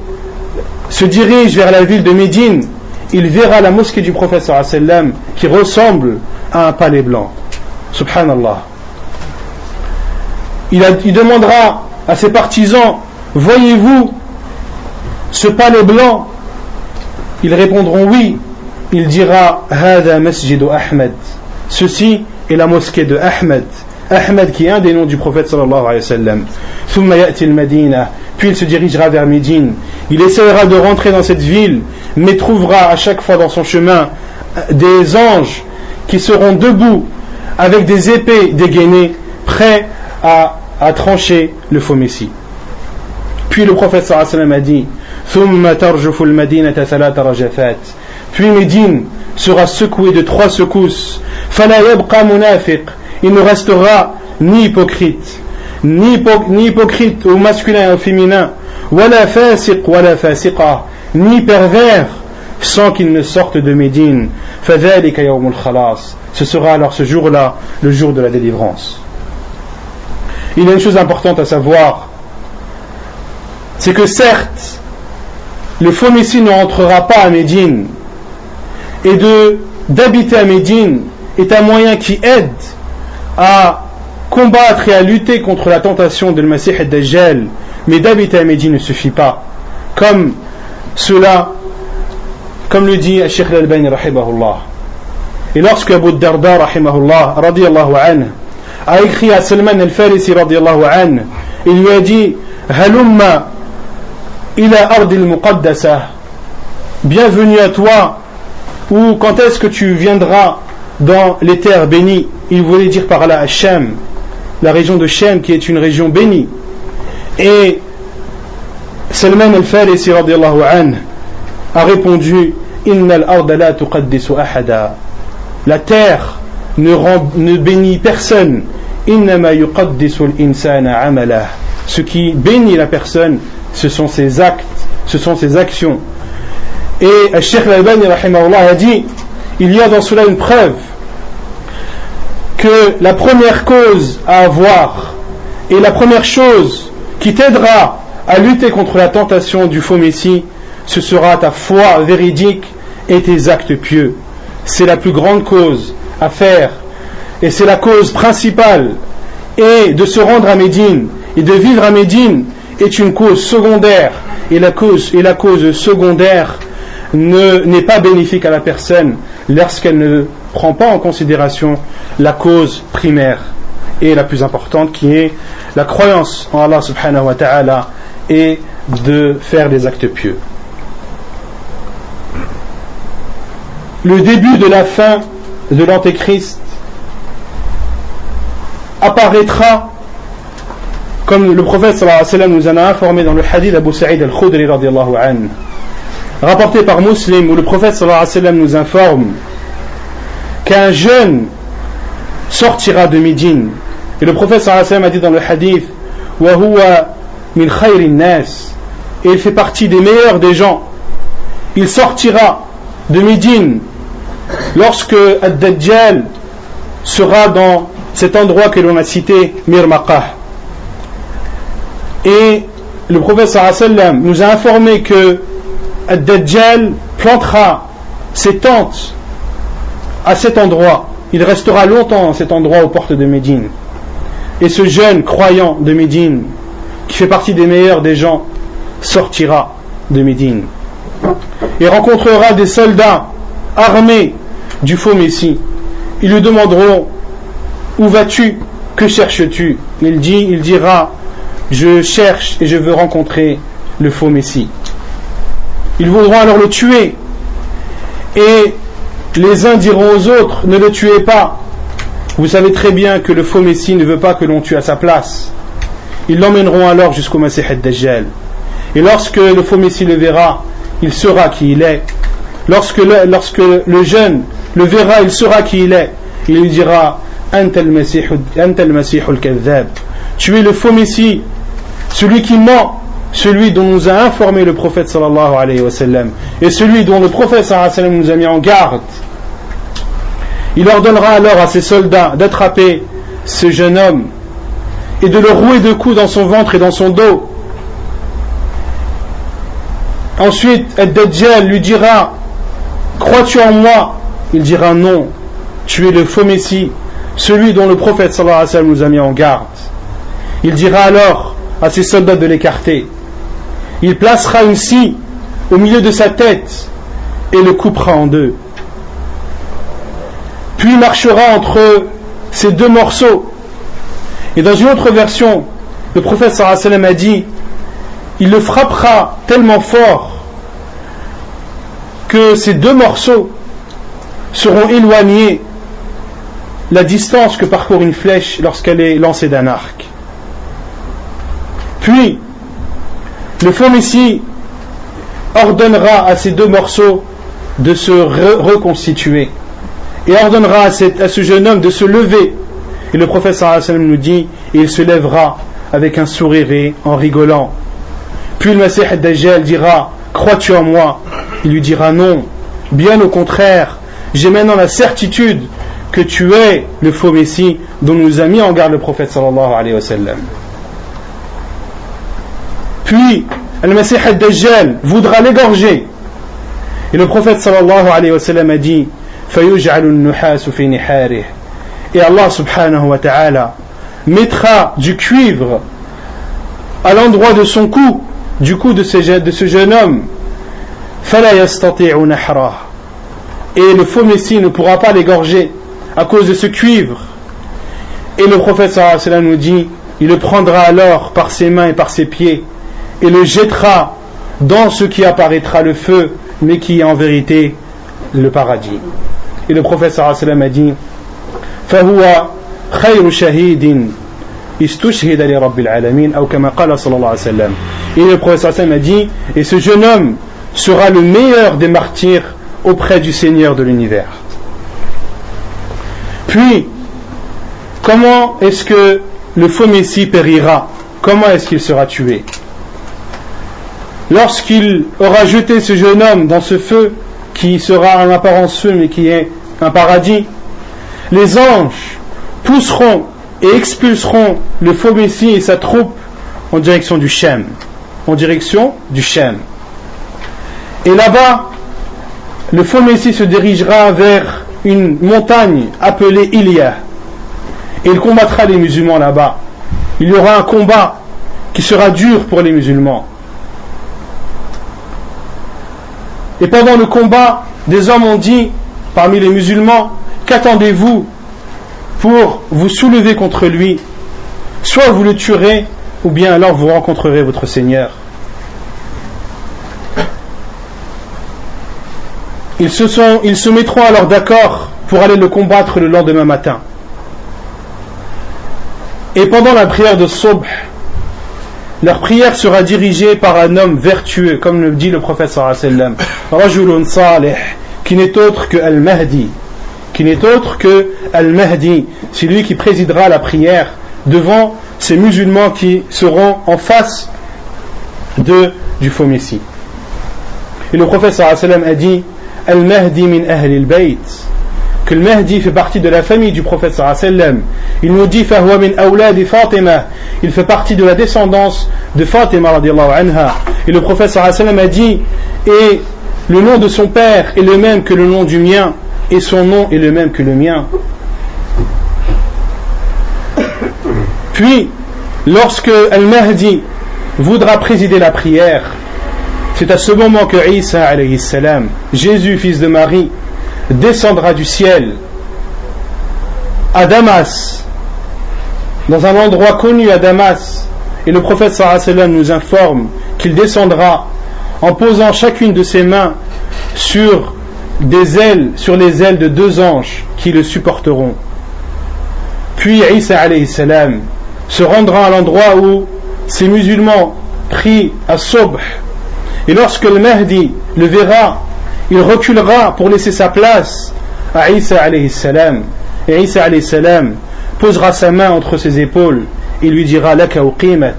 se dirige vers la ville de Médine, il verra la mosquée du prophète sallallahu alayhi wa sallam qui ressemble à un palais blanc. Subhanallah. Il demandera à ses partisans, voyez-vous ce palais blanc? Ils répondront oui. Il dira, Hada masjidu Ahmed. Ceci est la mosquée de Ahmed. Ahmed qui est un des noms du prophète sallallahu alayhi wa sallam. Thumma ya'ti al-Madina. Puis il se dirigera vers Médine. Il essaiera de rentrer dans cette ville, mais trouvera à chaque fois dans son chemin des anges qui seront debout avec des épées dégainées, prêts à trancher le faux messie. Puis le prophète sallallahu alayhi wa sallam a dit, Thumma tarjufu al-Madinata thalatha rajafat. Puis Médine sera secouée de 3 secousses. Fala yabqa munafiq. Il ne restera ni hypocrite, ni hypocrite au masculin et au féminin, wala fasiq wala fasiqa, ni pervers, sans qu'il ne sorte de Médine. Fadhalika yawmul khalas. Ce sera alors ce jour-là, le jour de la délivrance. Il y a une chose importante à savoir, c'est que certes, le faux messie ne rentrera pas à Médine, et d'habiter à Médine est un moyen qui aide à combattre et à lutter contre la tentation de Masih ad-Dajjal, mais d'habiter à Médine ne suffit pas, comme le dit Cheikh Al-Albani rahimahullah. Et lorsque Abu Darda rahimahullah radiyallahu anhu a écrit à Salman al-Farisi radiyallahu anhu, il lui a dit Halumma ila ardil muqaddasa, bienvenue à toi, ou quand est-ce que tu viendras dans les terres bénies? Il voulait dire par là Shem, la région de Shem qui est une région bénie. Et Salman al-Farisi radiyallahu anhu a répondu Innal arda la tuqaddisu ahada, la terre ne bénit personne. Innama yuqaddisu al-insana amalah, ce qui bénit la personne, ce sont ses actes, ce sont ses actions. Et Cheikh Al-Albani rahimahullah a dit, il y a dans cela une preuve que la première cause à avoir et la première chose qui t'aidera à lutter contre la tentation du faux messie, ce sera ta foi véridique et tes actes pieux. C'est la plus grande cause à faire et c'est la cause principale. Et de se rendre à Médine et de vivre à Médine est une cause secondaire, et la cause secondaire n'est pas bénéfique à la personne lorsqu'elle ne prend pas en considération la cause primaire et la plus importante, qui est la croyance en Allah subhanahu wa ta'ala et de faire des actes pieux. Le début de la fin de l'Antéchrist apparaîtra, comme le prophète sallallahu alayhi wa sallam nous en a informé dans le hadith d'Abu Sa'id al-Khudri radiyallahu anhu, rapporté par Muslim, où le prophète sallallahu alayhi wa sallam nous informe qu'un jeune sortira de Médine. Et le prophète sallallahu alayhi wa sallam a dit dans le hadith wa huwa min khayrin nas, et il fait partie des meilleurs des gens. Il sortira de Médine lorsque Ad-Dajjal sera dans cet endroit que l'on a cité, Mirmaqah. Et le prophète sallallahu alayhi wa sallam nous a informé que Ad-Dajjal plantera ses tentes à cet endroit. Il restera longtemps dans cet endroit aux portes de Médine. Et ce jeune croyant de Médine, qui fait partie des meilleurs des gens, sortira de Médine et rencontrera des soldats armés du faux messie. Ils lui demanderont: où vas-tu? Que cherches-tu? Il dira: je cherche et je veux rencontrer le faux messie. Ils voudront alors le tuer, et les uns diront aux autres: ne le tuez pas, vous savez très bien que le faux messie ne veut pas que l'on tue à sa place. Ils l'emmèneront alors jusqu'au Masih ad-Dajjal, et lorsque le faux messie le verra, il saura qui il est. Lorsque le jeune le verra, il saura qui il est. Il lui dira: Anta al-Masih al-Kadhab, tu es le faux messie, celui qui ment. celui dont nous a informé le prophète sallallahu alayhi wa sallam et celui dont le prophète sallallahu alayhi wa sallam nous a mis en garde. Il ordonnera alors à ses soldats d'attraper ce jeune homme et de le rouer de coups dans son ventre et dans son dos. Ensuite, Ad-Dajjal lui dira: crois-tu en moi? Il dira: non, tu es le faux Messie, celui dont le prophète sallallahu alayhi wa sallam nous a mis en garde. Il dira alors à ses soldats de l'écarter. Il placera une scie au milieu de sa tête et le coupera en deux. Puis il marchera entre ces deux morceaux. Et dans une autre version, le prophète sallallahu alayhi wa sallam a dit: il le frappera tellement fort que ces deux morceaux seront éloignés la distance que parcourt une flèche lorsqu'elle est lancée d'un arc. Puis le faux Messie ordonnera à ces deux morceaux de se reconstituer et ordonnera à ce jeune homme de se lever. Et le prophète sallallahu alayhi wa sallam nous dit: et il se lèvera avec un sourire et en rigolant. Puis le Messie Ad-Dajjal dira: crois-tu en moi? Il lui dira: non, bien au contraire, j'ai maintenant la certitude que tu es le faux Messie dont nous a mis en garde le prophète sallallahu alayhi wa sallam. Puis le Messie Ad-Dajjal voudra l'égorger et le prophète sallallahu alayhi wa sallam a dit: فَيُجْعَلُ النُّحَاسُ فِي نِحَارِهِ. Et Allah subhanahu wa ta'ala mettra du cuivre à l'endroit de son cou, du cou de ce jeune homme. فَلَا يَسْتَطِيعُ نَحْرَهُ. Et le faux Messie ne pourra pas l'égorger à cause de ce cuivre. Et le prophète sallallahu alayhi wa sallam nous dit: il le prendra alors par ses mains et par ses pieds et le jettera dans ce qui apparaîtra le feu, mais qui est en vérité le paradis. Et le prophète sallallahu alayhi wa sallam a dit: فَهُوَ خَيْرُ شَهِيدٍ استشهد لرب العالمين أو كما قال صلى الله عليه وسلم. Et le prophète sallallahu alayhi wa sallam a dit: et ce jeune homme sera le meilleur des martyrs auprès du Seigneur de l'univers. Puis, comment est-ce que le faux Messie périra? Comment est-ce qu'il sera tué? Lorsqu'il aura jeté ce jeune homme dans ce feu qui sera en apparence feu mais qui est un paradis, les anges pousseront et expulseront le faux Messie et sa troupe en direction du Shem. En direction du Shem. Et là-bas, le faux Messie se dirigera vers une montagne appelée Ilia. Et il combattra les musulmans là-bas. Il y aura un combat qui sera dur pour les musulmans. Et pendant le combat, des hommes ont dit, parmi les musulmans: qu'attendez-vous pour vous soulever contre lui? Soit vous le tuerez, ou bien alors vous rencontrerez votre Seigneur. Ils se mettront alors d'accord pour aller le combattre le lendemain matin. Et pendant la prière de Subh, leur prière sera dirigée par un homme vertueux, comme le dit le prophète sallallahu alayhi wa sallam, Rajulun Salih, qui n'est autre que Al-Mahdi. Qui n'est autre que Al-Mahdi, c'est lui qui présidera la prière devant ces musulmans qui seront en face du faux Messie. Et le prophète sallallahu alayhi wa sallam a dit: Al-Mahdi min ahli al-bayt, que le Mahdi fait partie de la famille du prophète sallallahu alayhi wa sallam. Il nous dit: Fahuwa min awladi Fatima, il fait partie de la descendance de Fatima radiyallahu anha. Et le prophète sallallahu alayhi wa sallam a dit: et le nom de son père est le même que le nom du mien, et son nom est le même que le mien. Puis, lorsque Al-Mahdi voudra présider la prière, c'est à ce moment que Isa alayhi salam, Jésus fils de Marie, descendra du ciel à Damas, dans un endroit connu à Damas. Et le prophète sallallahu alayhi wa sallam nous informe qu'il descendra en posant chacune de ses mains sur les ailes de deux anges qui le supporteront. Puis Isa alayhi salam se rendra à l'endroit où ces musulmans prient à Subh. Et lorsque le Mahdi le verra, il reculera pour laisser sa place à Isa alayhi salam. Et Isa alayhi salam posera sa main entre ses épaules et lui dira: Laka uqimat,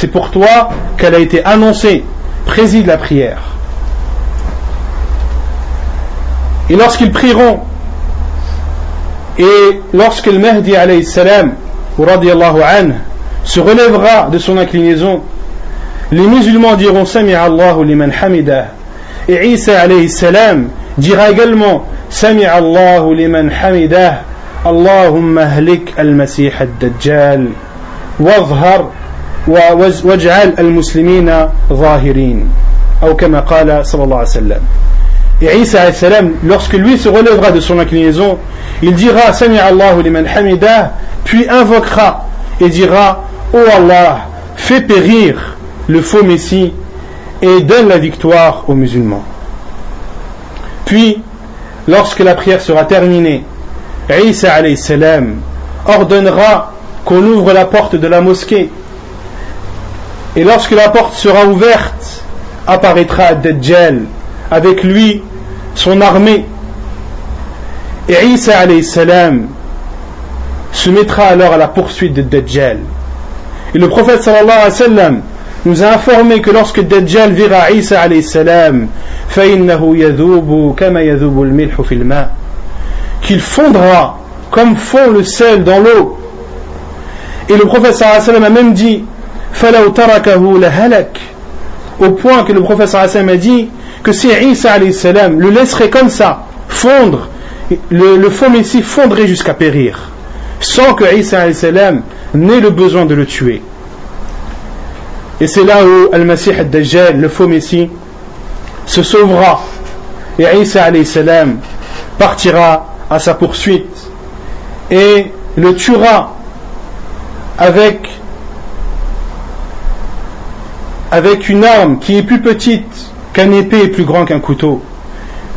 c'est pour toi qu'elle a été annoncée. Préside la prière. Et lorsqu'ils prieront, et lorsque le Mahdi alayhi salam, radiyallahu anhu, se relèvera de son inclinaison, les musulmans diront Sami'a Allahu liman hamidah. Et Isa alayhi salam dira également Sami'a Allahu liman hamidah. Allahumma ahlik al-masih ad-dajjal wazhar waj'al al-muslimina zahirin. Ou kama qala sallallahu alayhi wa sallam. Et Isa alayhi salam, lorsque lui se relèvera de son inclinaison, il dira Sami'a Allahu liman hamidah, puis invoquera et dira ô Allah, fais périr le faux Messie et donne la victoire aux musulmans. Puis, lorsque la prière sera terminée, Isa alayhi salam ordonnera qu'on ouvre la porte de la mosquée. Et lorsque la porte sera ouverte, apparaîtra Dajjal, avec lui son armée. Et Isa alayhi salam se mettra alors à la poursuite de Dajjal. Et le prophète sallallahu alayhi wa sallam nous a informé que lorsque Dajjal verra Isa alayhi salam, فَإِنَّهُ يَذُوبُ كَمَا يَذُوبُ الْمِلْحُ فِي الْمَاءِ, qu'il fondra comme fond le sel dans l'eau. Et le prophète sallallahu alayhi wa sallam a même dit فَلَوْ تَرَكَهُ لَهَلَكَ, au point que le prophète sallallahu alayhi wa sallam a dit que si Isa alayhi salam le laisserait comme ça fondre, le faux Messie fondrait jusqu'à périr, sans que Isa alayhi salam n'ait le besoin de le tuer. Et c'est là où Al-Masih ad-Dajjal, le faux Messie, se sauvera, et Isa alayhi salam partira à sa poursuite et le tuera avec une arme qui est plus petite qu'un épée et plus grand qu'un couteau.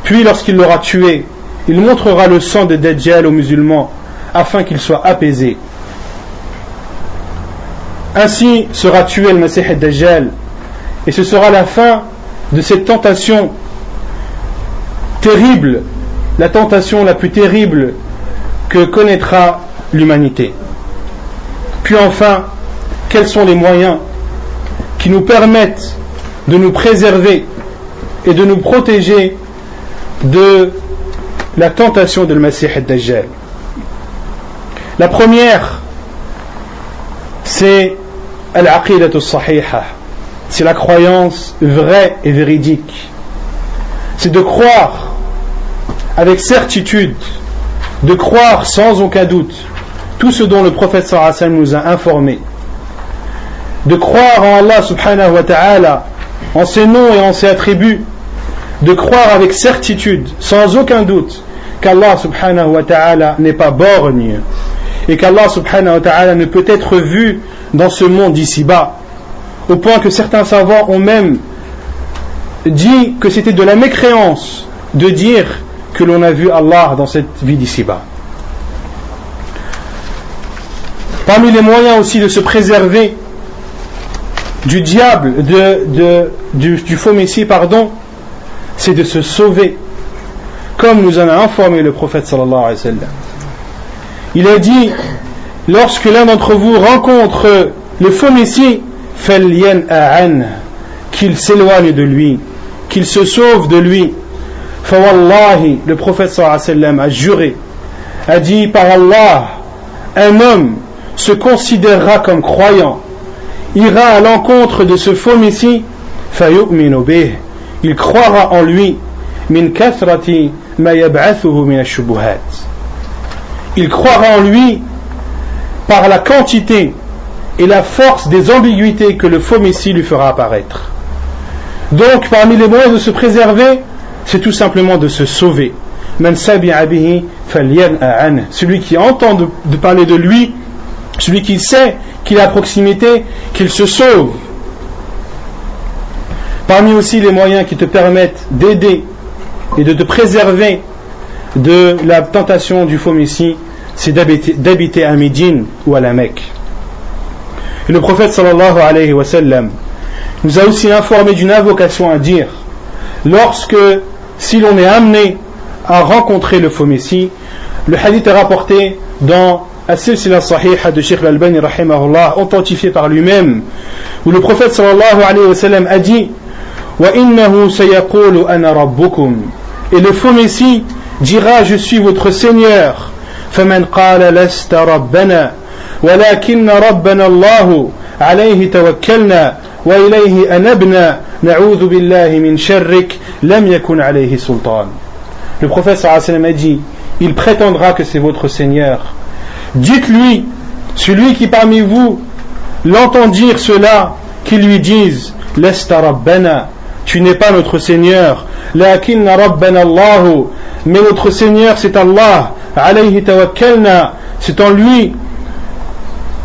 Puis lorsqu'il l'aura tué, il montrera le sang de Dajjal aux musulmans afin qu'ils soient apaisés. Ainsi sera tué le Masih ad-Dajjal, et ce sera la fin de cette tentation terrible, la tentation la plus terrible que connaîtra l'humanité. Puis enfin, quels sont les moyens qui nous permettent de nous préserver et de nous protéger de la tentation de le Masih ad-Dajjal? La première, c'est al-aqidatu as-sahiha, c'est la croyance vraie et véridique. C'est de croire avec certitude, de croire sans aucun doute tout ce dont le prophète sallallahu alayhi wa sallam nous a informé, de croire en Allah subhanahu wa ta'ala, en ses noms et en ses attributs, de croire avec certitude, sans aucun doute, qu'Allah subhanahu wa ta'ala n'est pas borgne et qu'Allah subhanahu wa ta'ala ne peut être vu dans ce monde d'ici-bas, au point que certains savants ont même dit que c'était de la mécréance de dire que l'on a vu Allah dans cette vie d'ici-bas. Parmi les moyens aussi de se préserver du diable, du faux Messie, c'est de se sauver, comme nous en a informé le prophète sallallahu alayhi wa sallam. Il a dit, lorsque l'un d'entre vous rencontre le faux Messie, qu'il s'éloigne de lui, qu'il se sauve de lui. Fawallahi, le prophète sallallahu alayhi wa sallam a juré, a dit, par Allah, un homme se considérera comme croyant, ira à l'encontre de ce faux Messie, fayu'minu bih, il croira en lui, min kathrati ma yab'athuhu min ash-shubuhat, il croira en lui par la quantité et la force des ambiguïtés que le faux Messie lui fera apparaître. Donc parmi les moyens de se préserver, c'est tout simplement de se sauver. Man sabi'a bihi falyan'a an, celui qui entend de parler de lui, celui qui sait qu'il est à proximité, qu'il se sauve. Parmi aussi les moyens qui te permettent d'aider et de te préserver de la tentation du faux Messie, c'est d'habiter à Médine ou à la Mecque. Et le prophète sallallahu alayhi wa sallam nous a aussi informé d'une invocation à dire si l'on est amené à rencontrer le faux Messie. Le hadith est rapporté dans As-Silsila Sahiha de Sheikh Al-Albani rahimahullah, authentifié par lui-même, où le prophète sallallahu alayhi wa sallam a dit وَإِنَّهُ سَيَقُولُ أَنَا رَبُّكُمْ, et le faux Messie dira je suis votre Seigneur. فَمَنْ قَالَ لَسْتَ رَبَّنَا وَلَكِنَّ رَبَّنَا اللَّهُ عَلَيْهِ تَوَكَّلْنَا وَإِلَيْهِ أَنَبْنَا نَعُوذُ بِاللَّهِ مِنْ شَرِّكَ لَمْ يَكُنْ عَلَيْهِ سُلْطَانٌ. Le prophète sallallahu alayhi wa sallam a dit il prétendra que c'est votre Seigneur. Dites-lui, celui qui parmi vous l'entend dire cela, qu'il lui dise Lasta Rabbana, tu n'es pas notre Seigneur, lakinna Rabbana Allahu, mais notre Seigneur c'est Allah, alayhi tawakkalna, c'est en lui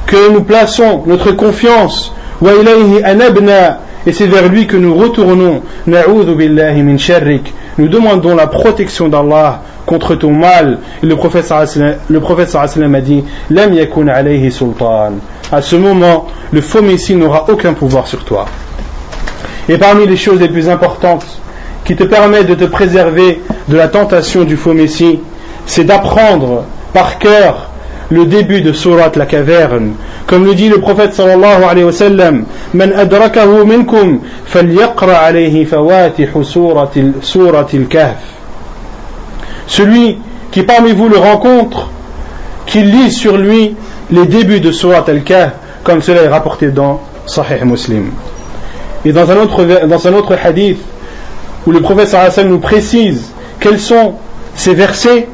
que nous plaçons notre confiance, wa ilayhi anabna, et c'est vers lui que nous retournons, na'udhu billahi min sharrik, nous demandons la protection d'Allah contre ton mal. Et le prophète sallallahu alayhi wa sallam a dit lam yakun alayhi sultan, à ce moment le faux messie n'aura aucun pouvoir sur toi. Et parmi les choses les plus importantes qui te permettent de te préserver de la tentation du faux messie, c'est d'apprendre par cœur le début de sourate la caverne, comme le dit le prophète sallallahu alayhi wa sallam man adrakahu minkum falyaqra alayhi fawatihu suratil kahf, celui qui parmi vous le rencontre, qu'il lise sur lui les débuts de Surat al-Kahf, comme cela est rapporté dans Sahih Muslim. Et dans un autre hadith, où le prophète sallallahu alayhi wa sallam nous précise quels sont ces versets,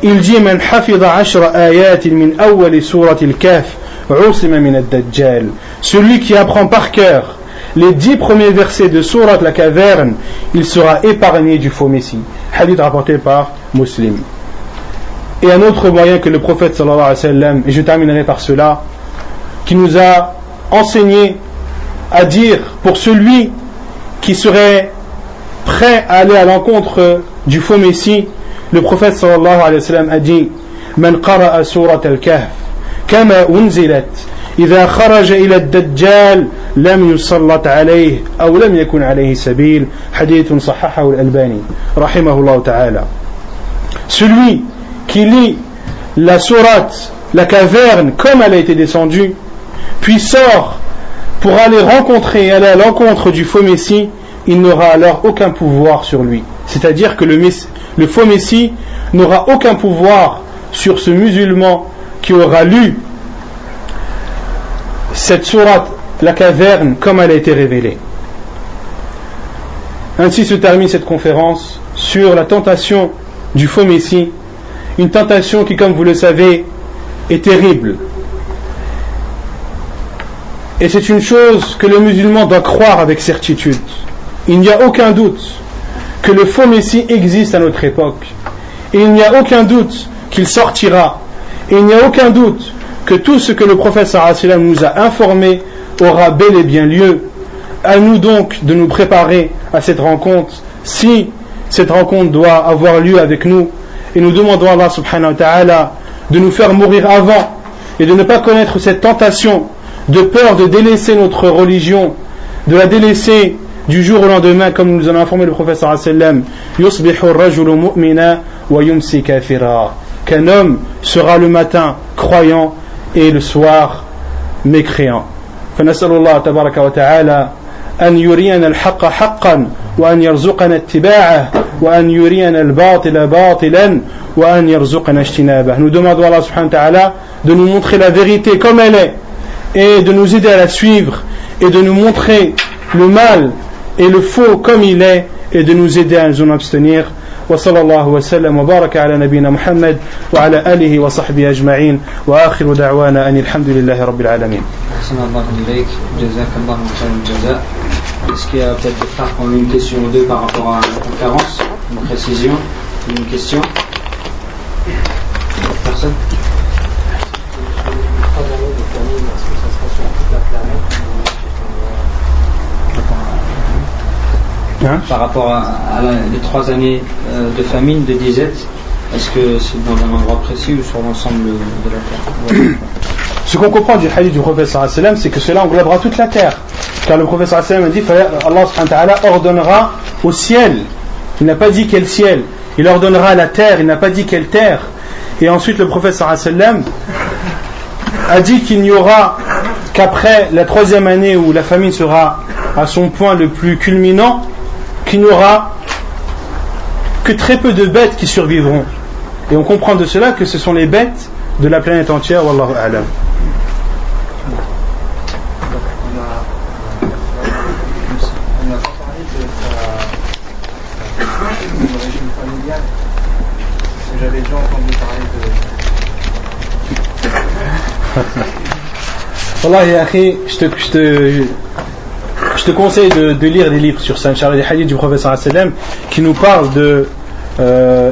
il dit Man hafidha 10 ayatin min awwal Surat al-Kahf usima min ad-dajjal, celui qui apprend par cœur les 10 premiers versets de Surat la caverne, il sera épargné du faux messie. Hadith rapporté par Muslim. Et un autre moyen que le prophète sallallahu alayhi wa sallam, et je terminerai par cela, qui nous a enseigné à dire pour celui qui serait prêt à aller à l'encontre du faux messie, le prophète sallallahu alayhi wa sallam a dit Man qara'a surat al-kahf kama unzilat إذا خرج إلى الدجال لم يسلط عليه أو لم يكن عليه سبيل حديث صححه الألباني رحمه الله تعالى. Celui qui lit la sourate, la caverne comme elle a été descendue, puis sort pour aller rencontrer et aller à l'encontre du faux messie, il n'aura alors aucun pouvoir sur lui. C'est-à-dire que le faux messie n'aura aucun pouvoir sur ce musulman qui aura lu cette sourate, la caverne, comme elle a été révélée. Ainsi se termine cette conférence sur la tentation du faux messie, une tentation qui, comme vous le savez, est terrible. Et c'est une chose que le musulman doit croire avec certitude. Il n'y a aucun doute que le faux messie existe à notre époque. Et il n'y a aucun doute qu'il sortira. Et il n'y a aucun doute que tout ce que le prophète sallallahu alayhi wa sallam nous a informé aura bel et bien lieu. À nous donc de nous préparer à cette rencontre, si cette rencontre doit avoir lieu avec nous, et nous demandons à Allah subhanahu wa ta'ala de nous faire mourir avant et de ne pas connaître cette tentation de peur de délaisser notre religion, de la délaisser du jour au lendemain, comme nous en a informé le prophète sallallahu alayhi wa sallam, yusbihu ar-rajulu mu'mina wa yumsi kafira, qu'un homme sera le matin croyant et le soir mécréant. فنسأل الله تبارك وتعالى أن يرينا الحق حقا وأن يرزقنا اتباعه وأن يرينا الباطل باطلا وأن يرزقنا اجتنابه. Nous demandons à Allah subhanahu wa ta'ala de nous montrer la vérité comme elle est et de nous aider à la suivre et de nous montrer le mal et le faux comme il est et de nous aider à nous en abstenir. وصلى الله وسلم وبارك على نبينا محمد وعلى آله وصحبه أجمعين وآخر دعوانا أن الحمد لله رب العالمين. أحسن الله إليك جزاك الله خير الجزاء. Est-ce qu'il y a peut-être des frères qui ont une question ou deux par rapport à la conférence, une précision, une question? Personne? Par rapport à les 3 années de famine, de disette, est-ce que c'est dans un endroit précis ou sur l'ensemble de la terre? Ce qu'on comprend du hadith du prophète sallallahu alayhi wa sallam, c'est que cela englobera toute la terre. Car le prophète sallallahu alayhi wa sallam a dit Allah subhanahu wa ta'ala ordonnera au ciel. Il n'a pas dit quel ciel. Il ordonnera à la terre. Il n'a pas dit quelle terre. Et ensuite le prophète sallallahu alayhi wa sallam a dit qu'il n'y aura qu'après la 3e année où la famine sera à son point le plus culminant, qu'il n'y aura que très peu de bêtes qui survivront. Et on comprend de cela que ce sont les bêtes de la planète entière. Wallahu a'lam. On n'a pas parlé de régime familial. J'avais déjà entendu parler de... Wallahi, akhi, je te conseille de lire des livres sur ça, Inch'Allah, des hadiths du prophète sallallahu alayhi wa sallam qui nous parlent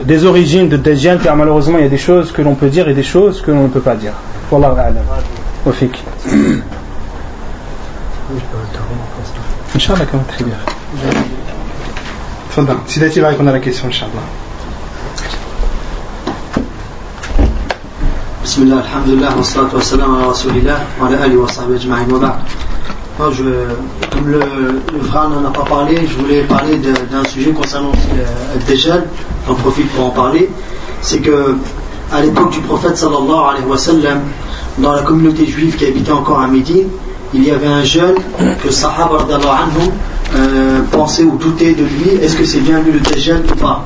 des origines de Dajjal, car malheureusement il y a des choses que l'on peut dire et des choses que l'on ne peut pas dire. Wallahu a'lam. Wa fik. Inch'Allah, comment très bien. Fadda, Sidati va répondre à la question, Inch'Allah. Bismillah, alhamdulillah, wa salatu wa salam ala rasulillah, wa ala alihi wa sahbihi ajma'in wa ba'd. Comme le frère n'en a pas parlé, je voulais parler d'un sujet concernant le Dajjal, j'en profite pour en parler. C'est que à l'époque du prophète sallallahu alayhi wa sallam, dans la communauté juive qui habitait encore à Médine, il y avait un jeune que Sahaba radhiyallahu anhum pensait ou doutait de lui, est-ce que c'est bien lui le Dajjal ou pas?